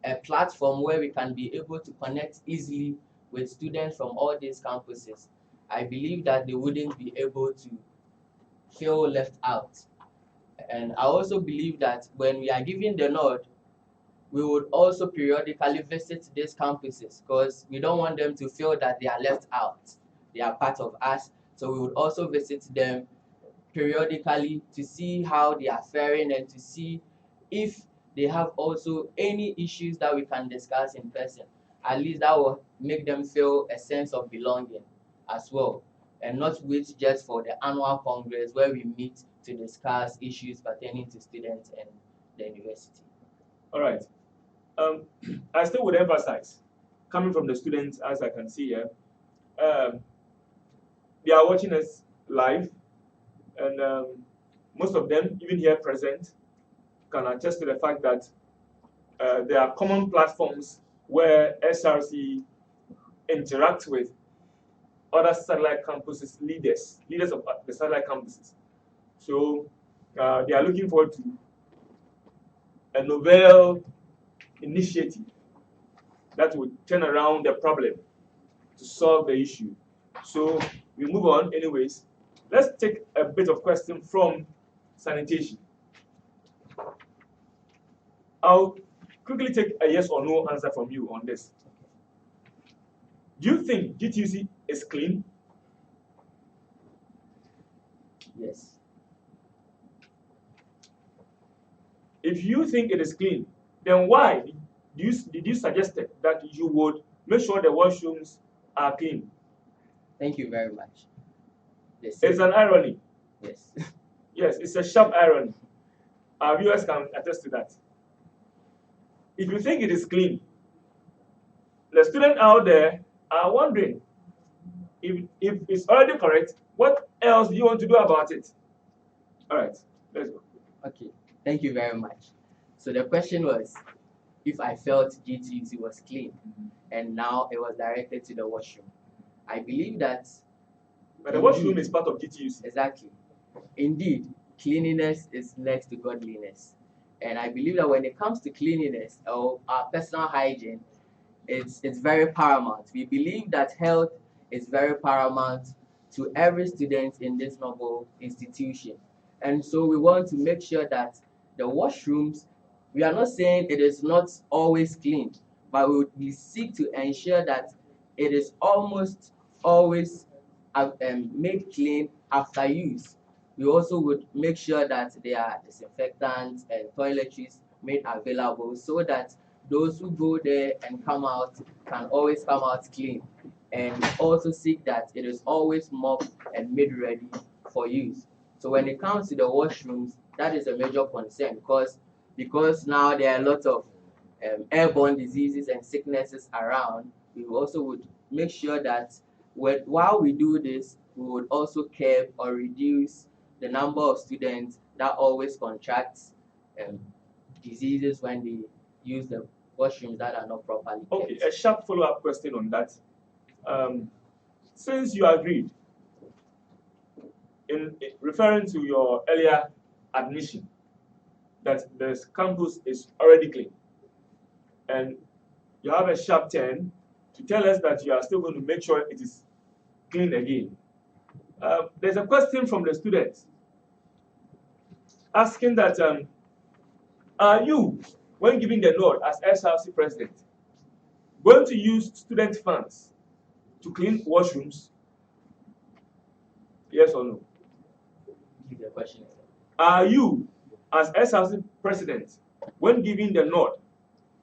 a platform where we can be able to connect easily with students from all these campuses, I believe that they wouldn't be able to feel left out. And I also believe that when we are given the nod, we would also periodically visit these campuses because we don't want them to feel that they are left out. They are part of us. So we would also visit them periodically to see how they are faring and to see if they have also any issues that we can discuss in person. At least that will make them feel a sense of belonging as well, and not wait just for the annual congress where we meet to discuss issues pertaining to students and the university. All right. I still would emphasize, coming from the students, as I can see here, they are watching us live, and most of them, even here present, can attest to the fact that there are common platforms where SRC interacts with other satellite campuses leaders of the satellite campuses. So they are looking forward to a novel initiative that would turn around the problem to solve the issue. So we move on anyways. Let's take a bit of question from sanitation. I'll quickly take a yes or no answer from you on this. Do you think GTUC is clean? Yes. If you think it is clean, then why did you suggest that you would make sure the washrooms are clean? Thank you very much. It's an irony. Yes. Yes, it's a sharp irony. Our viewers can attest to that. If you think it is clean, the students out there are wondering if it's already correct, what else do you want to do about it? All right, let's go. Okay, thank you very much. So the question was if I felt GTUC was clean, and now it was directed to the washroom. I believe that. But the washroom is part of GTUC. Exactly. Indeed, cleanliness is next to godliness. And I believe that when it comes to cleanliness or our personal hygiene, it's very paramount. We believe that health is very paramount to every student in this noble institution. And so we want to make sure that the washrooms, we are not saying it is not always clean, but we seek to ensure that it is almost always made clean after use. We also would make sure that there are disinfectants and toiletries made available so that those who go there and come out can always come out clean, and also seek that it is always mopped and made ready for use. So when it comes to the washrooms, that is a major concern because now there are a lot of airborne diseases and sicknesses around. We also would make sure that while we do this, we would also curb or reduce the number of students that always contract diseases when they use the washrooms that are not properly kept. Okay, a sharp follow-up question on that. Since you agreed, in referring to your earlier admission, that the campus is already clean, and you have a sharp turn to tell us that you are still going to make sure it is clean again. There's a question from the students asking that, are you, when giving the nod as SRC president, going to use student funds to clean washrooms? Yes or no? The question is, are you, as SRC president, when giving the nod,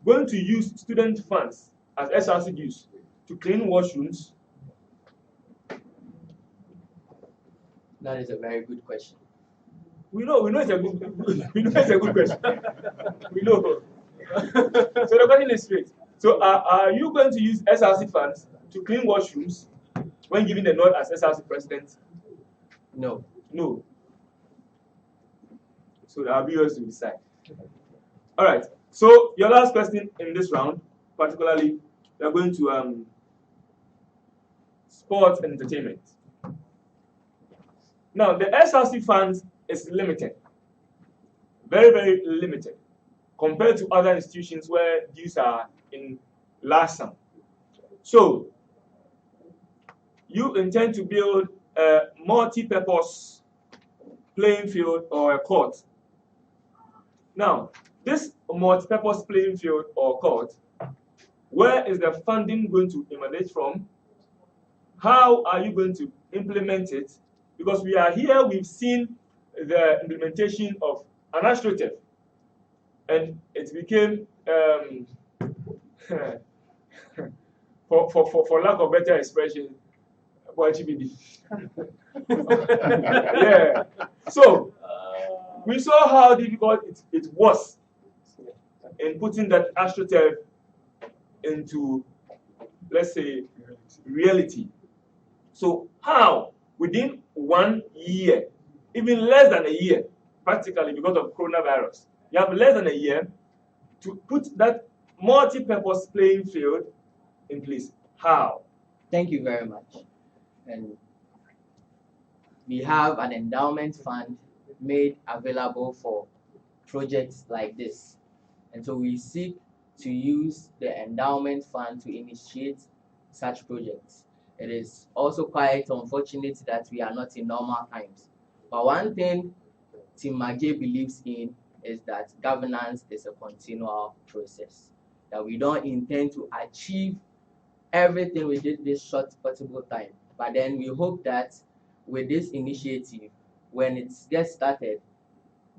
going to use student funds as SRC dues to clean washrooms? That is a very good question. We know it's a good we know it's a good question. We know. So the question is straight. So are you going to use SRC funds to clean washrooms when giving the nod as SRC president? No. No. So our viewers will decide. All right. So your last question in this round, particularly, we are going to sports, and entertainment. Now, the SRC funds is limited, very, very limited, compared to other institutions where dues are in large sum. So, you intend to build a multi-purpose playing field or a court. Now, this multi-purpose playing field or court, where is the funding going to emanate from? How are you going to implement it? Because we are here, we've seen the implementation of an astroturf, and it became, for lack of better expression, yeah. So we saw how difficult it was in putting that astroturf into, let's say, reality. So how, within 1 year, even less than a year, practically because of coronavirus, you have less than a year to put that multi-purpose playing field in place? How? Thank you very much. And we have an endowment fund made available for projects like this. And so we seek to use the endowment fund to initiate such projects. It is also quite unfortunate that we are not in normal times. But one thing Team Magye believes in is that governance is a continual process, that we don't intend to achieve everything within this short possible time. But then we hope that with this initiative, when it gets started,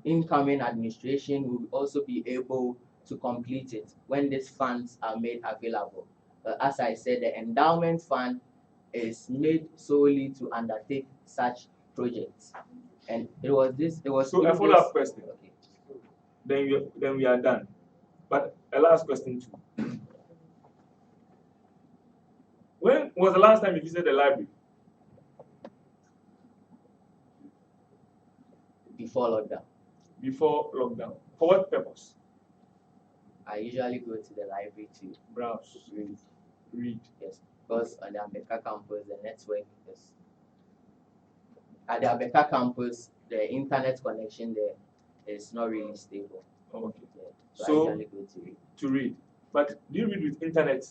incoming administration will also be able to complete it when these funds are made available. But as I said, the endowment fund is made solely to undertake such projects. And it was So a follow-up question. Okay. Then we are done. But a last question too. When was the last time you visited the library? Before lockdown. Before lockdown. For what purpose? I usually go to the library to Browse. Read. Yes, because on the Abeka campus, the network is at the Abeka campus, the internet connection there is not really stable. Okay. Yeah, So I usually go to read. To read. But do you read with internet?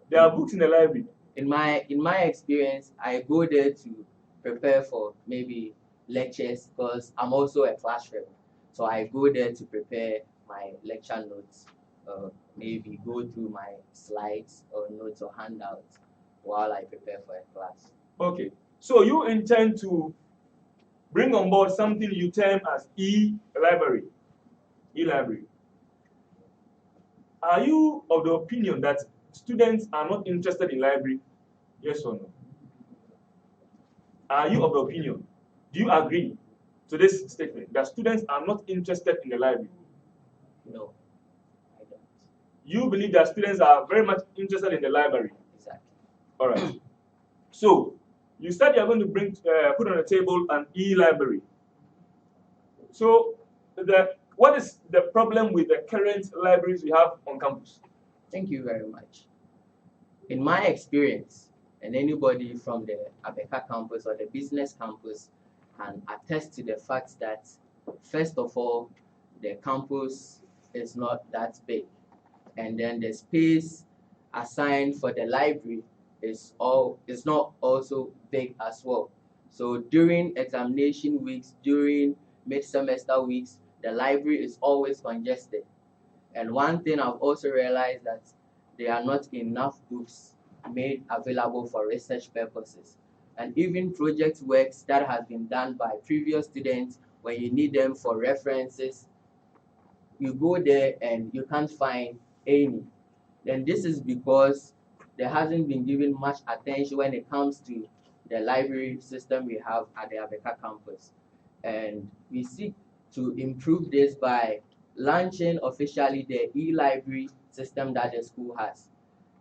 There are books in the library. In my experience, I go there to prepare for maybe lectures because I'm also a classroom. So I go there to prepare my lecture notes, maybe go through my slides or notes or handouts while I prepare for a class. Okay. So you intend to bring on board something you term as e-library. E-library. Are you of the opinion that students are not interested in library? Yes or no? Are you of the opinion? Do you agree to this statement that students are not interested in the library? No, I don't. You believe that students are very much interested in the library? Exactly. All right. So you said you're going to put on the table an e-library. So what is the problem with the current libraries we have on campus? Thank you very much. In my experience, and anybody from the Abeka campus or the business campus can attest to the fact that, first of all, the campus is not that big. And then the space assigned for the library is not also big as well. So during examination weeks, during mid-semester weeks, the library is always congested. And one thing I've also realized that there are not enough books made available for research purposes. And even project works that has been done by previous students, when you need them for references, you go there and you can't find any. Then this is because there hasn't been given much attention when it comes to the library system we have at the Abeka campus. And we seek to improve this by launching officially the e-library system that the school has.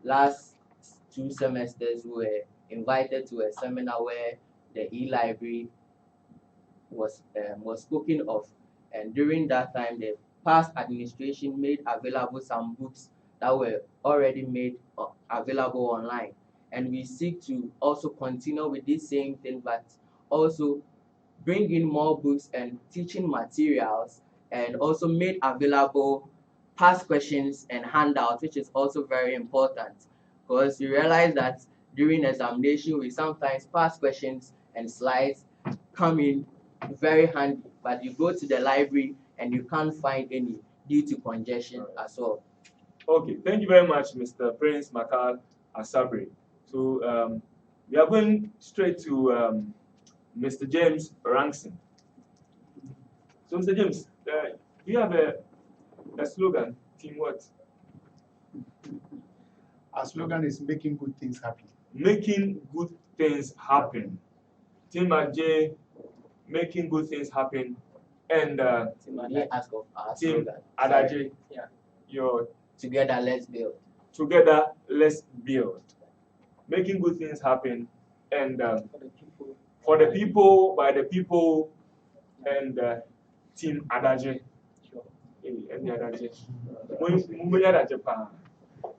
Last 2 semesters, we were invited to a seminar where the e-library was spoken of, and during that time, the past administration made available some books that were already made available online. And we seek to also continue with this same thing, but also bring in more books and teaching materials, and also made available past questions and handouts, which is also very important, because you realize that during examination we sometimes past questions and slides come in very handy, but you go to the library and you can't find any due to congestion as well. Okay, thank you very much, Mr. Prince Makal Asabre. So we are going straight to Mr. James Ranson. So, Mr. James, do you have a slogan? Team what? Our slogan is making good things happen. Making good things happen. Team J, making good things happen. And Ask of our Team slogan. Adaje, Yeah. your Together, let's build. Together, let's build. Making good things happen. And for the people, by the people, and Team Adaje.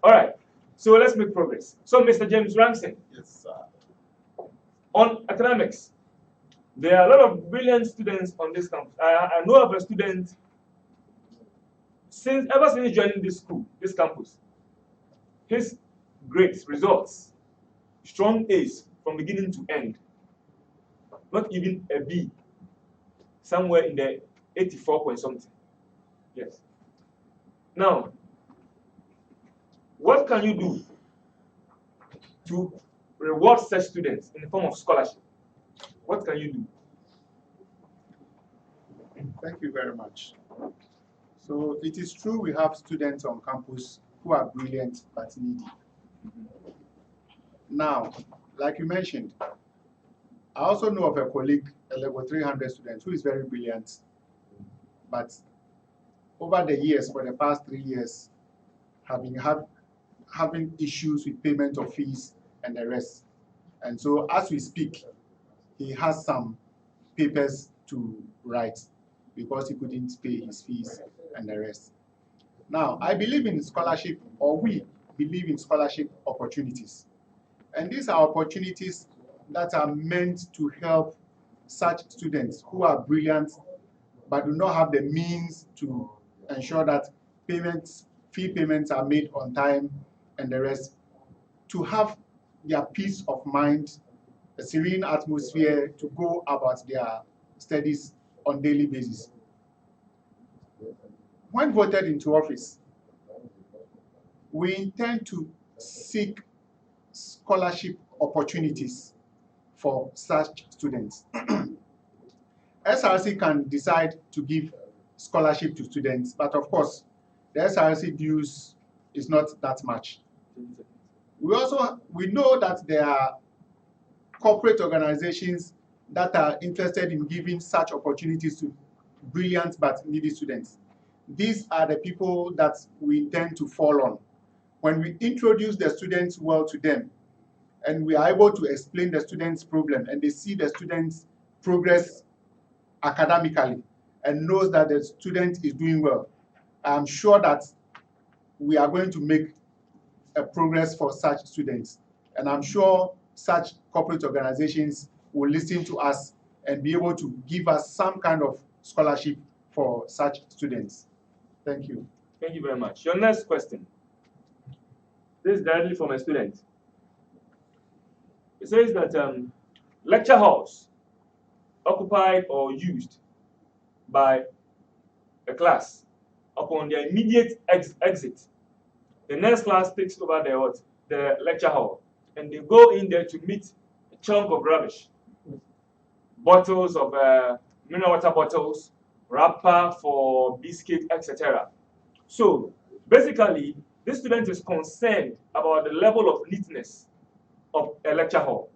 All right, so let's make progress. So, Mr. James Ranson. Yes, sir. On academics, there are a lot of brilliant students on this campus. I know of a student ever since joining this school, this campus. His grades, results, strong A's from beginning to end. Not even a B. Somewhere in the 84 point something. Yes. Now, what can you do to reward such students in the form of scholarship? What can you do? Thank you very much. So it is true we have students on campus who are brilliant but needy. Now, like you mentioned, I also know of a colleague, a level 300 student, who is very brilliant, but over the years, for the past 3 years, having issues with payment of fees and the rest. And so as we speak, he has some papers to write because he couldn't pay his fees and the rest. Now, I believe in scholarship, or we believe in scholarship opportunities. And these are opportunities that are meant to help such students who are brilliant but do not have the means to ensure that fee payments are made on time and the rest, to have their peace of mind, a serene atmosphere to go about their studies on daily basis. When voted into office, we intend to seek scholarship opportunities for such students. SRC can decide to give scholarship to students, but of course, the SRC dues is not that much. We know that there are corporate organizations that are interested in giving such opportunities to brilliant but needy students. These are the people that we intend to fall on. When we introduce the students well to them, and we are able to explain the students' problem, and they see the students' progress academically, and knows that the student is doing well, I'm sure that we are going to make a progress for such students. And I'm sure such corporate organizations will listen to us and be able to give us some kind of scholarship for such students. Thank you. Thank you very much. Your next question. This is directly from a student. It says that lecture halls occupied or used by a class upon their immediate exit, the next class takes over the lecture hall, and they go in there to meet a chunk of rubbish, bottles of mineral water bottles, wrapper for biscuit, etc. So basically, this student is concerned about the level of neatness of a lecture hall.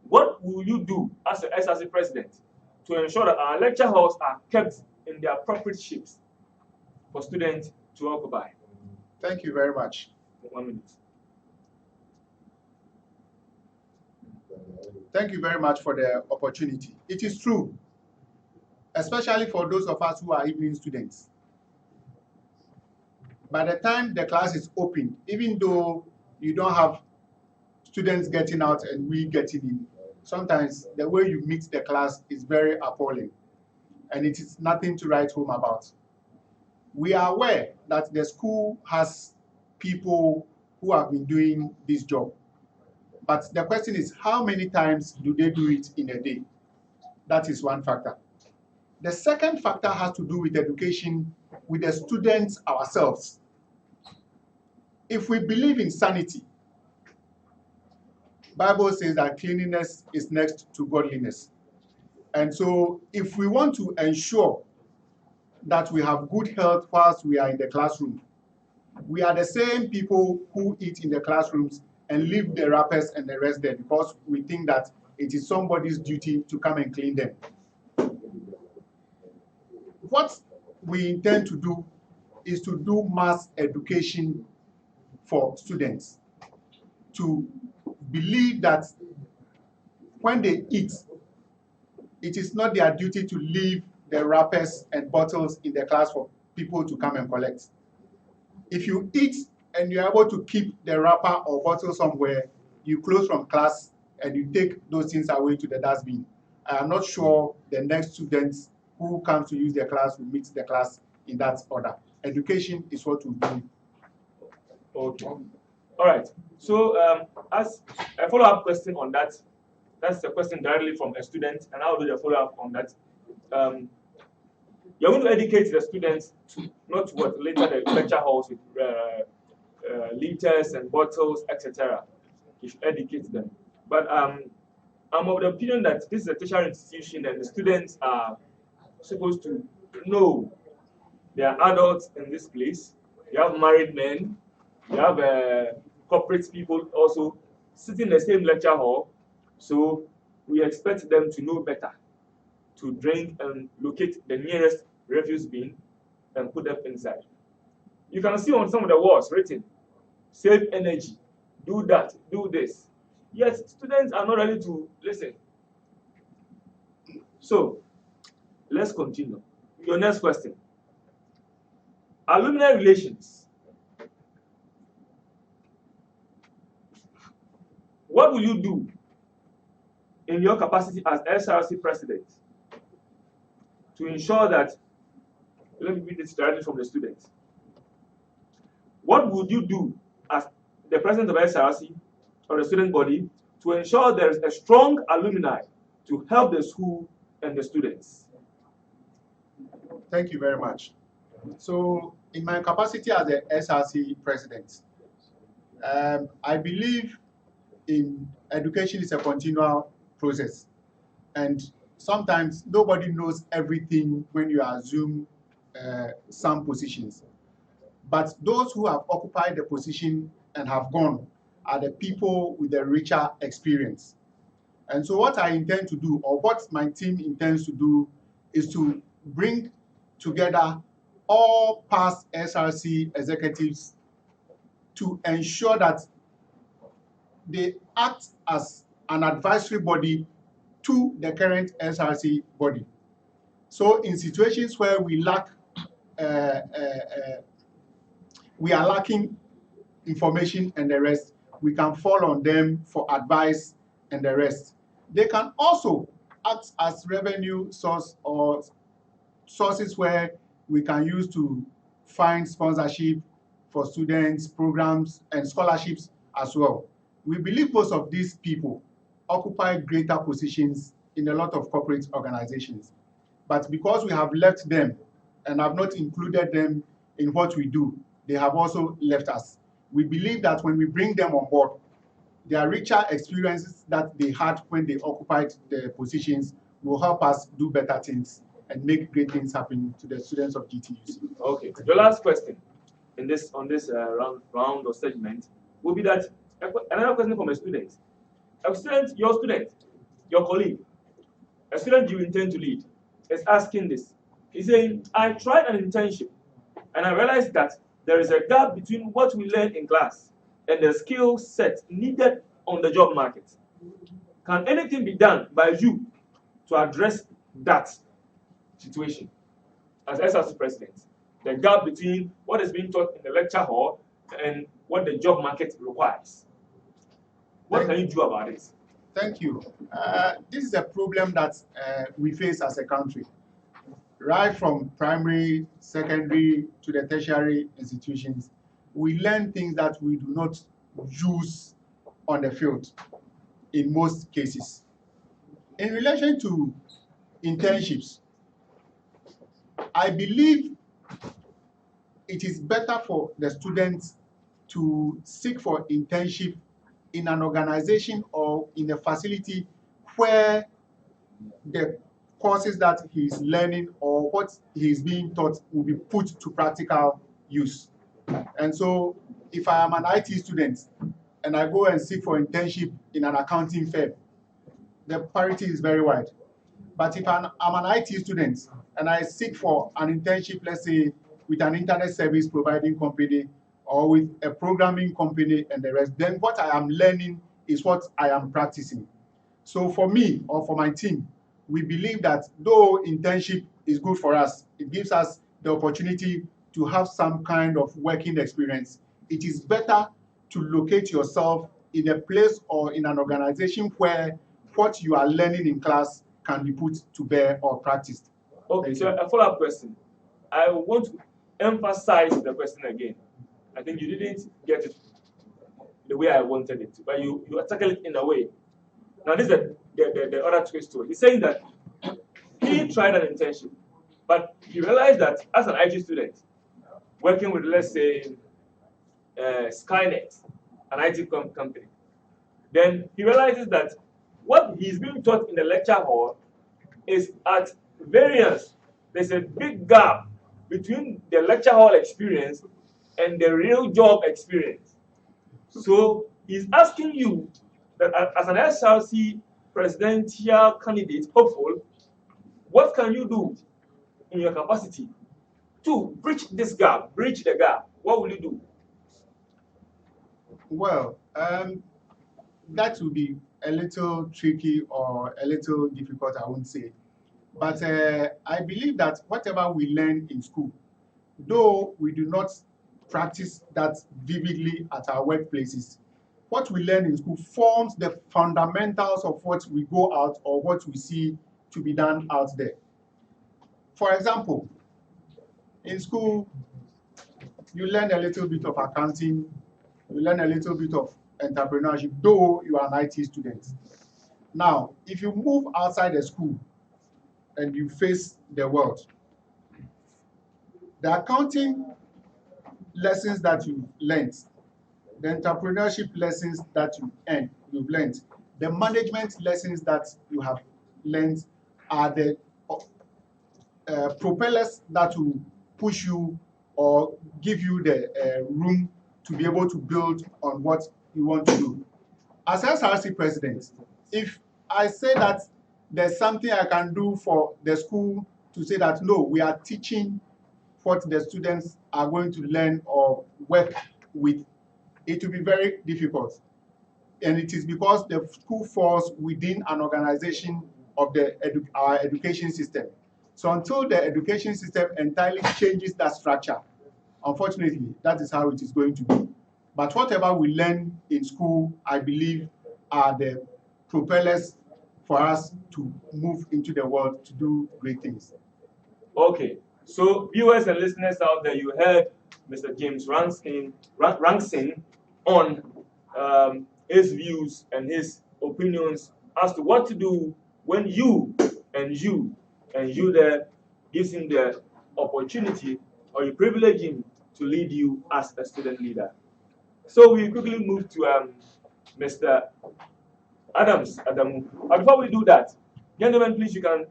What will you do as an SRC president to ensure that our lecture halls are kept in their appropriate shapes for students to occupy? Thank you very much. 1 minute. Thank you very much for the opportunity. It is true, especially for those of us who are evening students. By the time the class is open, even though you don't have students getting out and we getting in, sometimes the way you meet the class is very appalling, and it is nothing to write home about. We are aware that the school has people who have been doing this job, but the question is, how many times do they do it in a day? That is one factor. The second factor has to do with education, with the students ourselves. If we believe in sanity, Bible says that cleanliness is next to godliness. And so if we want to ensure that we have good health whilst we are in the classroom, we are the same people who eat in the classrooms and leave the wrappers and the rest there because we think that it is somebody's duty to come and clean them. What we intend to do is to do mass education for students to believe that when they eat, it is not their duty to leave the wrappers and bottles in the class for people to come and collect. If you eat and you're able to keep the wrapper or bottle somewhere, you close from class and you take those things away to the dustbin. I am not sure the next students who come to use the class will meet the class in that order. Education is what we do. Okay. All right. So as a follow-up question on that, that's a question directly from a student, and I'll do the follow-up on that. You're going to educate the students to not what later the lecture halls with liters and bottles, etc. You should educate them. But I'm of the opinion that this is a tertiary institution and the students are supposed to know they are adults in this place. You have married men, you have corporate people also sitting in the same lecture hall. So we expect them to know better, to drink and locate the nearest refuse bin and put them inside. You can see on some of the walls written, save energy, do that, do this. Yet students are not ready to listen. So let's continue. Your next question. Alumni relations. What will you do in your capacity as SRC president to ensure that, let me read this directly from the students. What would you do as the president of SRC or the student body to ensure there is a strong alumni to help the school and the students? Thank you very much. So in my capacity as the SRC president, I believe in education is a continual process. And sometimes nobody knows everything when you assume some positions. But those who have occupied the position and have gone are the people with the richer experience. And so what I intend to do, or what my team intends to do, is to bring together all past SRC executives to ensure that they act as an advisory body to the current SRC body. So in situations where we lack, we are lacking information and the rest, we can fall on them for advice and the rest. They can also act as revenue source or sources where we can use to find sponsorship for students, programs, and scholarships as well. We believe most of these people occupy greater positions in a lot of corporate organizations. But because we have left them and have not included them in what we do, they have also left us. We believe that when we bring them on board, their richer experiences that they had when they occupied the positions will help us do better things and make great things happen to the students of GTUC. Okay. The last question in this round or segment will be that another question from a student. A student, your colleague, a student you intend to lead, is asking this. He's saying, I tried an internship and I realized that there is a gap between what we learn in class and the skill set needed on the job market. Can anything be done by you to address that situation as SRC president? the gap between what is being taught in the lecture hall and what the job market requires. What can you do about it? Thank you. This is a problem that we face as a country, right from primary, secondary to the tertiary institutions. We learn things that we do not use on the field in most cases. In relation to internships, I believe it is better for the students to seek for internship in an organization or in a facility where the courses that he's learning or what he's being taught will be put to practical use. And so if I am an IT student and I go and seek for internship in an accounting firm, the parity is very wide. But if I'm an IT student and I seek for an internship, let's say, with an internet service providing company or with a programming company and the rest, then what I am learning is what I am practicing. So for me or for my team, we believe that though internship is good for us, it gives us the opportunity to have some kind of working experience. It is better to locate yourself in a place or in an organization where what you are learning in class can be put to bear or practiced. Okay, so a follow-up question. I want to emphasize the question again. I think you didn't get it the way I wanted it, but you tackle it in a way. Now this is the other twist to it. He's saying that he tried an internship, but he realized that as an IT student, working with, let's say, Skynet, an IT company, then he realizes that what he's being taught in the lecture hall is at variance. There's a big gap between the lecture hall experience and the real job experience. So he's asking you that as an SRC presidential candidate, hopeful, what can you do in your capacity to bridge this gap, bridge the gap? What will you do? Well, that would be a little tricky or a little difficult, I won't say. But I believe that whatever we learn in school, though we do not practice that vividly at our workplaces, what we learn in school forms the fundamentals of what we go out or what we see to be done out there. For example, in school, you learn a little bit of accounting, you learn a little bit of entrepreneurship, though you are an IT student. Now, if you move outside the school and you face the world, the accounting lessons that you've learned, the entrepreneurship lessons that you've learned, the management lessons that you have learned are the propellers that will push you or give you the room to be able to build on what you want to do. As SRC president, if I say that there's something I can do for the school to say that, no, we are teaching what the students are going to learn or work with, it will be very difficult. And it is because the school falls within an organization of our education system. So until the education system entirely changes that structure, unfortunately, that is how it is going to be. But whatever we learn in school, I believe, are the propellers for us to move into the world to do great things. Okay, so viewers and listeners out there, you heard Mr. James Ranksing on his views and his opinions as to what to do when you there gives him the opportunity or you privilege him to lead you as a student leader. So we quickly move to Mr. Adamu. But before we do that, gentlemen, please, you can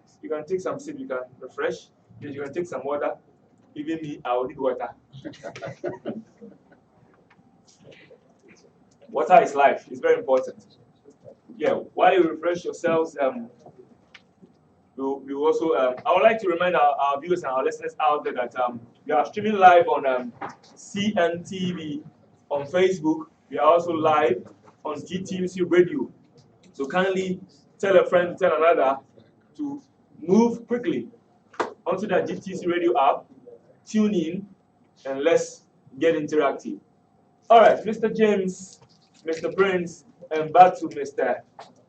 take some sip, you can refresh, you can take some water. Even me, I will need water. Water is life. It's very important. Yeah, while you refresh yourselves, we also, I would like to remind our viewers and our listeners out there that we are streaming live on CNTV on Facebook. We are also live on GTUC Radio. So kindly tell a friend, tell another to move quickly onto that GTUC Radio app tune in and let's get interactive. All right, Mr. James, Mr. Prince, and back to Mr.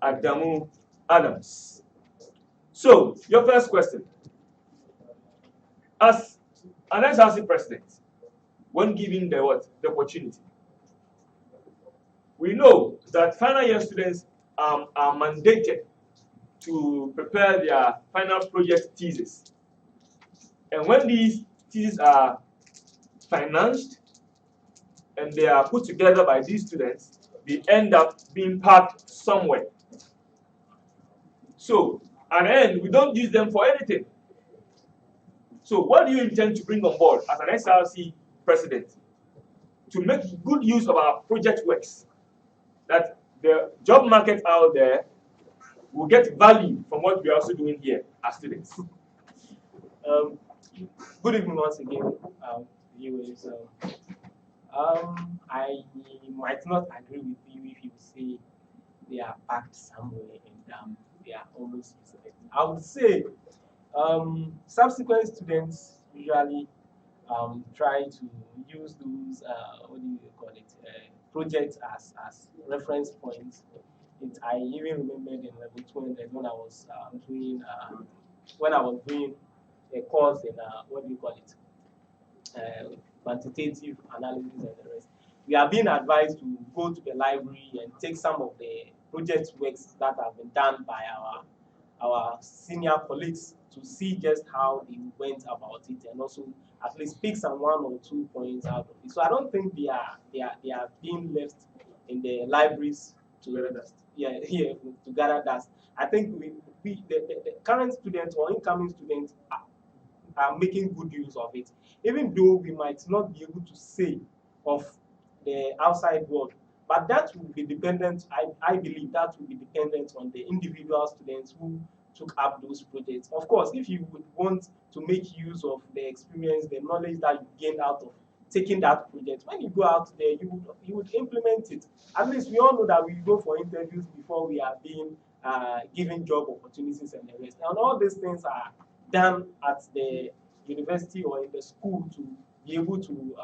Adamu Adams. So, your first question. As an SRC president, when given the opportunity, we know that final year students are mandated to prepare their final project thesis. And when these theses are financed and they are put together by these students, they end up being parked somewhere. So, at the end, we don't use them for anything. So, what do you intend to bring on board as an SRC president to make good use of our project works, that the job market out there will get value from what we are also doing here as students? Good evening once again, viewers. I might not agree with you if you say they are packed somewhere and they are almost useless. I would say subsequent students usually try to use those what do you call it, projects as reference points. I even remembered in level 200 when I was doing a course in what do you call it, quantitative analysis and the rest. We are being advised to go to the library and take some of the project works that have been done by our senior colleagues to see just how they went about it, and also at least pick some 1 or 2 points out of it. So I don't think they are being left in the libraries to gather dust. To gather dust. I think the current students or incoming students are making good use of it, even though we might not be able to say of the outside world. But that will be dependent, I believe that will be dependent on the individual students who took up those projects. Of course, if you would want to make use of the experience, the knowledge that you gained out of taking that project, when you go out there, you would implement it. At least we all know that we go for interviews before we are being given job opportunities and the rest. And all these things are done at the university or in the school to be able to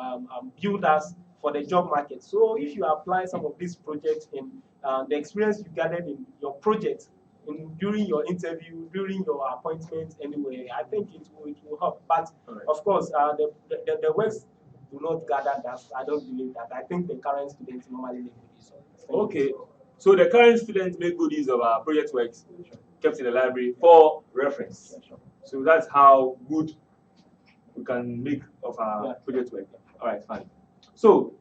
build us for the job market. So if you apply some of these projects in the experience you gathered in your project, during your interview, during your appointment anyway, I think it will help. But of course, the works do not gather that. I don't believe that. I think the current students normally make good use of it. Okay. So the current students make good use of our project works kept in the library for reference. So that's how good we can make of our project work. All right, fine. So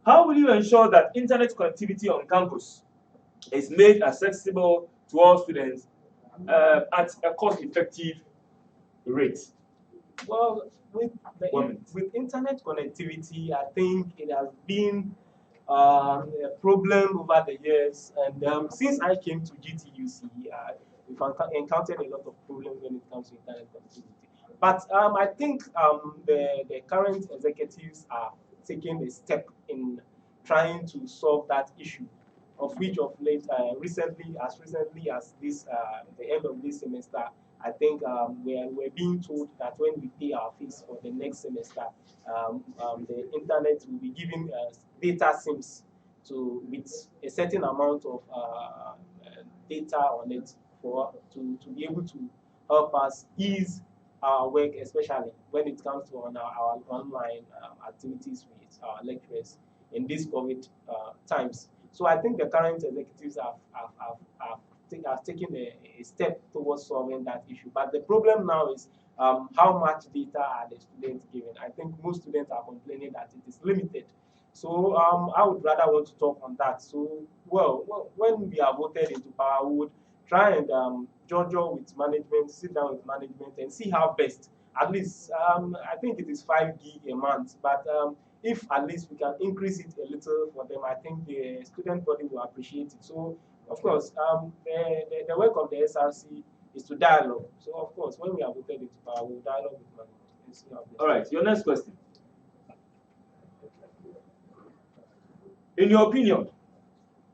how will you ensure that internet connectivity on campus is made accessible to all students at a cost-effective rate? Well, with internet connectivity, I think it has been a problem over the years. And since I came to GTUC, we've encountered a lot of problems when it comes to internet connectivity. But I think the current executives are taking a step in trying to solve that issue, of which of late, recently as this the end of this semester, I think we're being told that when we pay our fees for the next semester, the internet will be giving data SIMs with a certain amount of data on it to be able to help us ease our work, especially when it comes to our online activities with our lecturers in these COVID times. So I think the current executives have taken a step towards solving that issue. But the problem now is how much data are the students given? I think most students are complaining that it is limited. So I would rather want to talk on that. So, well, when we are voted into power, we would try and jojo with management, sit down with management and see how best. At least, I think it is 5 gig a month, but if at least we can increase it a little for them, I think the student body will appreciate it. So, of course, the work of the SRC is to dialogue. So, of course, when we are voted into power, we'll dialogue with management and see how best. All right, your next question. In your opinion,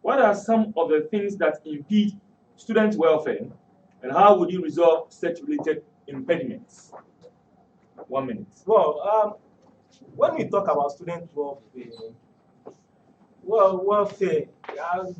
what are some of the things that impede student welfare, and how would you resolve such related impediments? 1 minute. Well, when we talk about student welfare,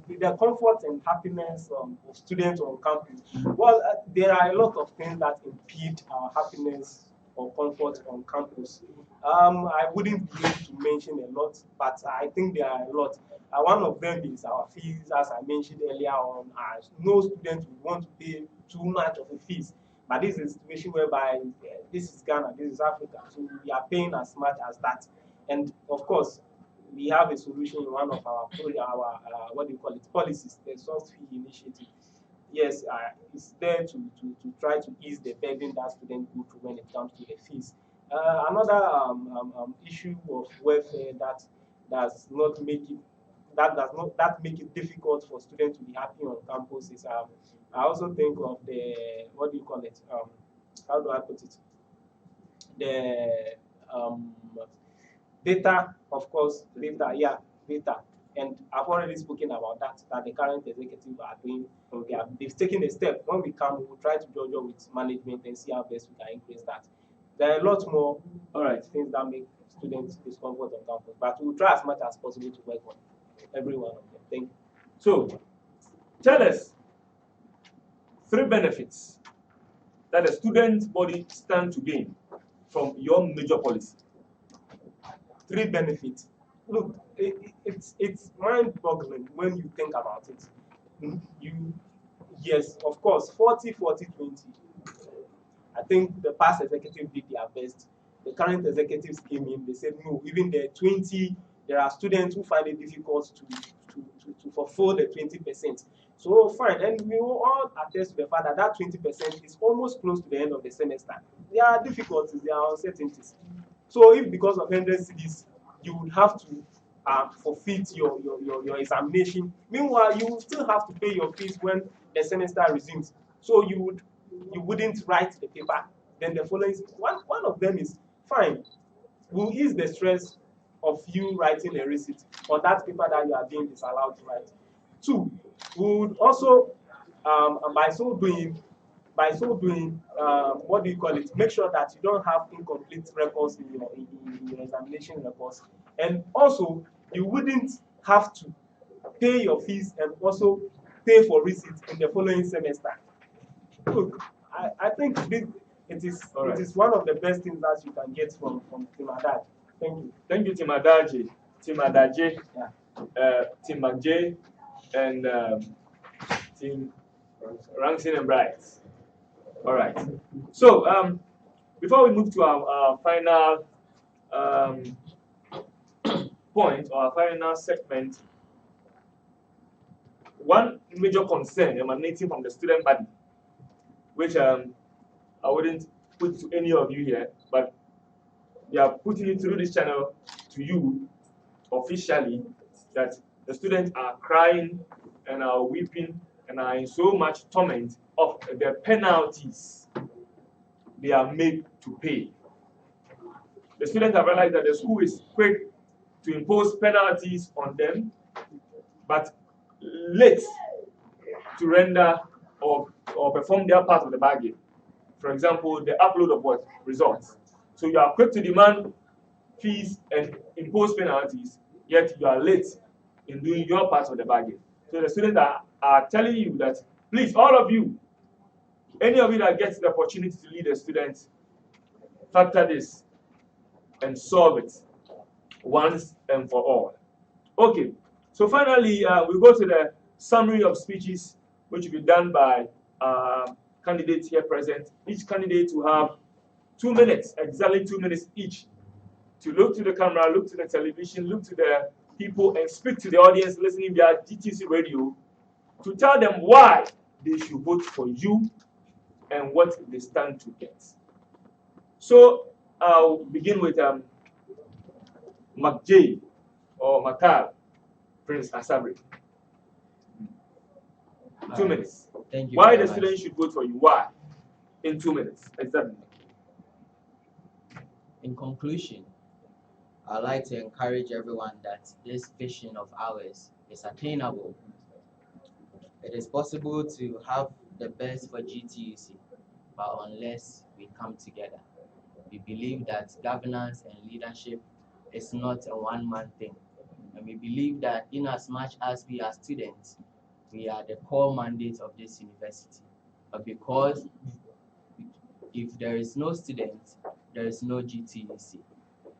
the comfort and happiness of students on campus. Well, there are a lot of things that impede our happiness or comfort on campus. I wouldn't be able to mention a lot, but I think there are a lot. One of them is our fees, as I mentioned earlier on. No student would want to pay too much of a fees, but this is a situation whereby this is Ghana, this is Africa, so we are paying as much as that. And of course, we have a solution in one of our what do you call it, policies, the soft fee initiative. Yes, it's there to try to ease the burden that students go through when it comes to the fees. Another issue of welfare that does not make it make it difficult for students to be happy on campus is I also think of the what do you call it, how do I put it, the data, of course, data. And I've already spoken about that the current executive are doing. Okay, they've taken a step. When we come, we'll try to judge with management and see how best we can increase that. There are a lot more things that make students discomfort on campus, but we'll try as much as possible to work on every one of them. Thank you. So, tell us 3 benefits that the student body stand to gain from your major policy. 3 benefits. Look, it's mind-boggling when you think about it. Yes, of course, 40, 40, 20. I think the past executive did their best. The current executives came in, they said no, even the 20, there are students who find it difficult to fulfill the 20%. So fine, and we will all attest to the fact that that 20% is almost close to the end of the semester. There are difficulties, there are uncertainties. So if because of 100 CDs, you would have to forfeit your examination. Meanwhile, you will still have to pay your fees when the semester resumes. So you wouldn't write the paper. Then the following one of them is fine. We'll ease the stress of you writing a receipt on that paper that you are being disallowed to write. 2, we would also by so doing, what do you call it? Make sure that you don't have incomplete records in your examination records, and also you wouldn't have to pay your fees and also pay for receipts in the following semester. Look, I think it is one of the best things that you can get from Tim Haddad. Thank you. Thank you, Tim Adaje, Tim Magje, and Tim Rankin and Bright. All right. So before we move to our final point or our final segment, one major concern emanating from the student body, which I wouldn't put to any of you here, but we are putting it through this channel to you officially, that the students are crying and are weeping and are in so much torment of the penalties they are made to pay. The students have realized that the school is quick to impose penalties on them, but late to render or perform their part of the bargain. For example, the upload of what? Results. So you are quick to demand fees and impose penalties, yet you are late in doing your part of the bargain. So the students are telling you that, please, all of you, any of you that gets the opportunity to lead a student, factor this and solve it once and for all. Okay, so finally, we go to the summary of speeches, which will be done by candidates here present. Each candidate will have 2 minutes, exactly 2 minutes each, to look to the camera, look to the television, look to the people, and speak to the audience listening via GTUC radio to tell them why they should vote for you and what they stand to get. So I'll begin with McJ or Makal, Prince Asabri. 2 minutes. Thank you. Why the students should vote for you? Why? In 2 minutes, exactly. In conclusion, I'd like to encourage everyone that this vision of ours is attainable. It is possible to have the best for GTUC, but unless we come together. We believe that governance and leadership is not a one-man thing. And we believe that in as much as we are students, we are the core mandate of this university. But because if there is no student, there is no GTUC.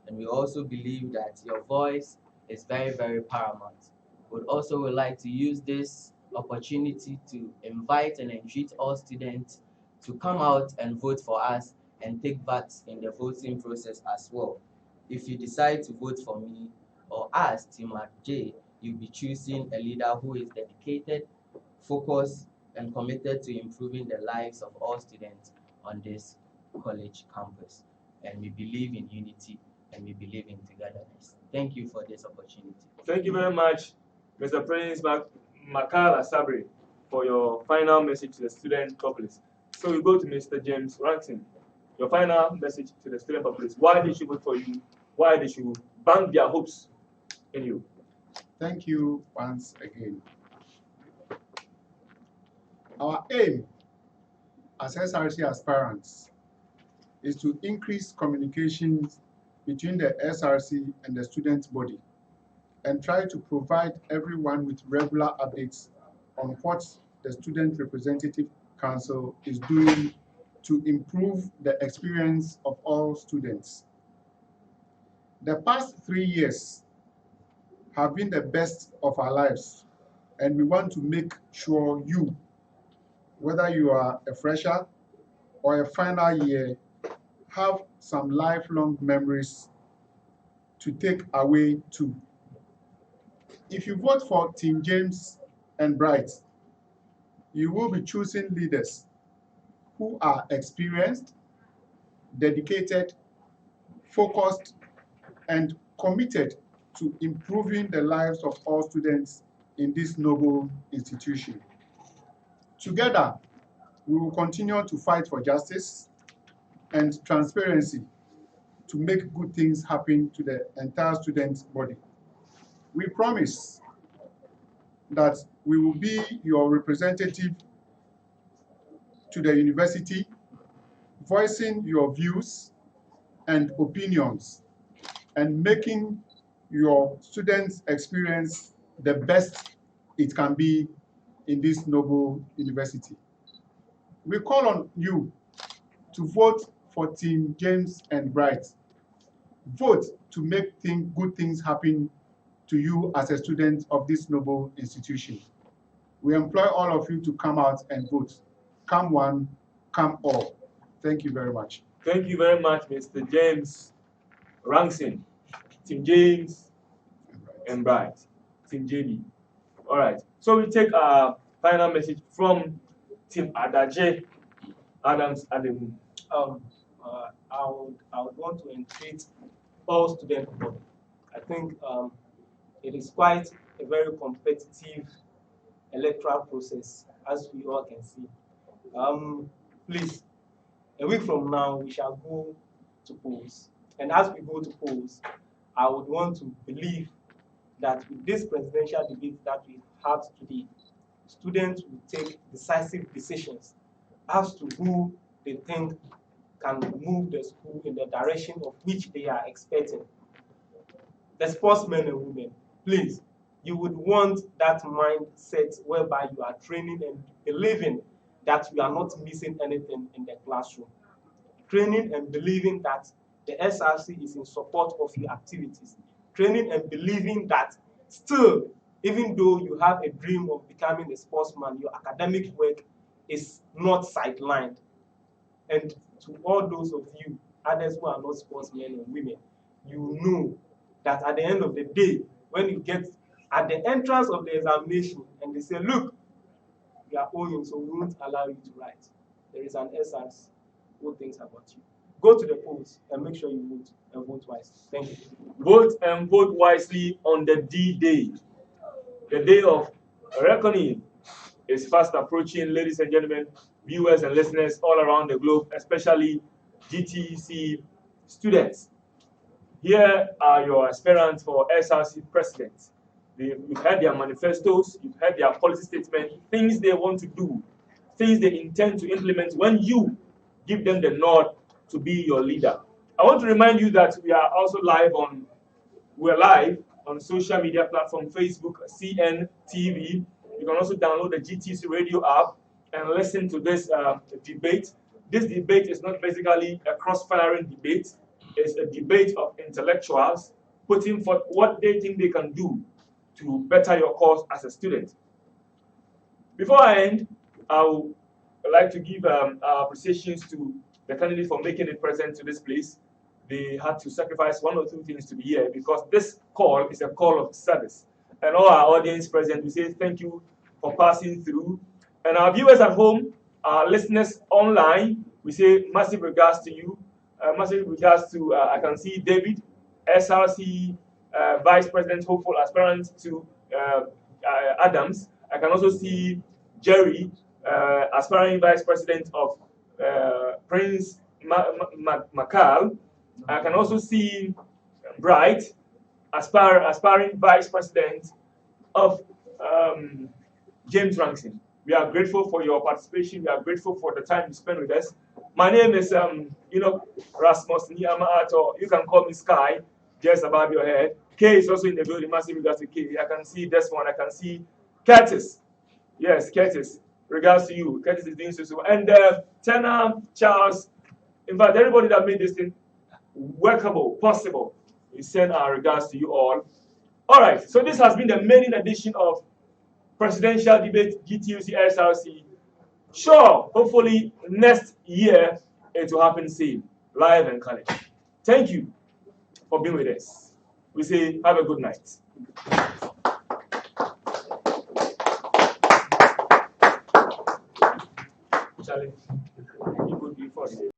And we also believe that your voice is very, very paramount. We would like to use this opportunity to invite and entreat all students to come out and vote for us and take part in the voting process as well. If you decide to vote for me or us, Team J, you'll be choosing a leader who is dedicated, focused, and committed to improving the lives of all students on this college campus. And we believe in unity and we believe in togetherness. Thank you for this opportunity. Thank you very much, Mr. Prince Makala Sabri, for your final message to the student populace. So we go to Mr. James Rankin. Your final message to the student populace. Why they should vote for you? Why they should bank their hopes in you? Thank you once again. Our aim as SRC aspirants is to increase communications between the SRC and the student body and try to provide everyone with regular updates on what the Student Representative Council is doing to improve the experience of all students. The past 3 years have been the best of our lives, and we want to make sure you, whether you are a fresher or a final year, have some lifelong memories to take away too. If you vote for Team James and Bright, you will be choosing leaders who are experienced, dedicated, focused, and committed to improving the lives of all students in this noble institution. Together, we will continue to fight for justice and transparency to make good things happen to the entire student body. We promise that we will be your representative to the university, voicing your views and opinions and making your students' experience the best it can be in this noble university. We call on you to vote for Team James and Bright. Vote to make good things happen to you as a student of this noble institution. We employ all of you to come out and vote. Come one, come all. Thank you very much. Thank you very much, Mr. James Rankin, Team James and Bright, Team JB. All right. So we take our final message from Team Adaje, Adams Ademu. I would want to entreat all student body. I think it is quite a very competitive electoral process, as we all can see. Please, a week from now, we shall go to polls. And as we go to polls, I would want to believe that with this presidential debate that we have today, students will take decisive decisions as to who they think can move the school in the direction of which they are expecting. The sportsmen and women, please, you would want that mindset whereby you are training and believing that you are not missing anything in the classroom. Training and believing that the SRC is in support of your activities. Training and believing that still, even though you have a dream of becoming a sportsman, your academic work is not sidelined. And to all those of you, others who are not sportsmen and women, you know that at the end of the day, when you get at the entrance of the examination and they say, look, you are owing, so we won't allow you to write. There is an SRC who thinks about you. Go to the polls and make sure you vote and vote wisely. Thank you. Vote and vote wisely on the D-Day. The day of reckoning is fast approaching, ladies and gentlemen, viewers and listeners all around the globe, especially GTUC students. Here are your aspirants for SRC president. You've heard their manifestos, you've heard their policy statement, things they want to do, things they intend to implement when you give them the nod to be your leader. I want to remind you that we're live on social media platform Facebook, CN TV. You can also download the GTUC radio app and listen to this debate. This debate is not basically a cross-firing debate. It's a debate of intellectuals putting forth what they think they can do to better your cause as a student. Before I end, I would like to give our appreciations to the candidate for making it present to this place. They had to sacrifice one or two things to be here because this call is a call of service. And all our audience present, we say thank you for passing through. And our viewers at home, our listeners online, we say massive regards to you. Massive regards to, I can see David, SRC Vice President, hopeful aspirant to Adams. I can also see Jerry, aspiring Vice President of Prince Makal. I can also see Bright, aspiring Vice President of James Rankin. We are grateful for your participation. We are grateful for the time you spent with us. My name is, Rasmus Niamaato. You can call me Sky, just above your head. K is also in the building. Massive regards to K. I can see this one. I can see Curtis. Yes, Curtis. Regards to you. Curtis is doing so. And Tanner, Charles, in fact, everybody that made this thing workable, possible, we send our regards to you all. All right, so this has been the main edition of Presidential Debate GTUC SRC. Sure, hopefully next year it will happen same, live and college. Thank you for being with us. We say have a good night. Charlie, you could be first.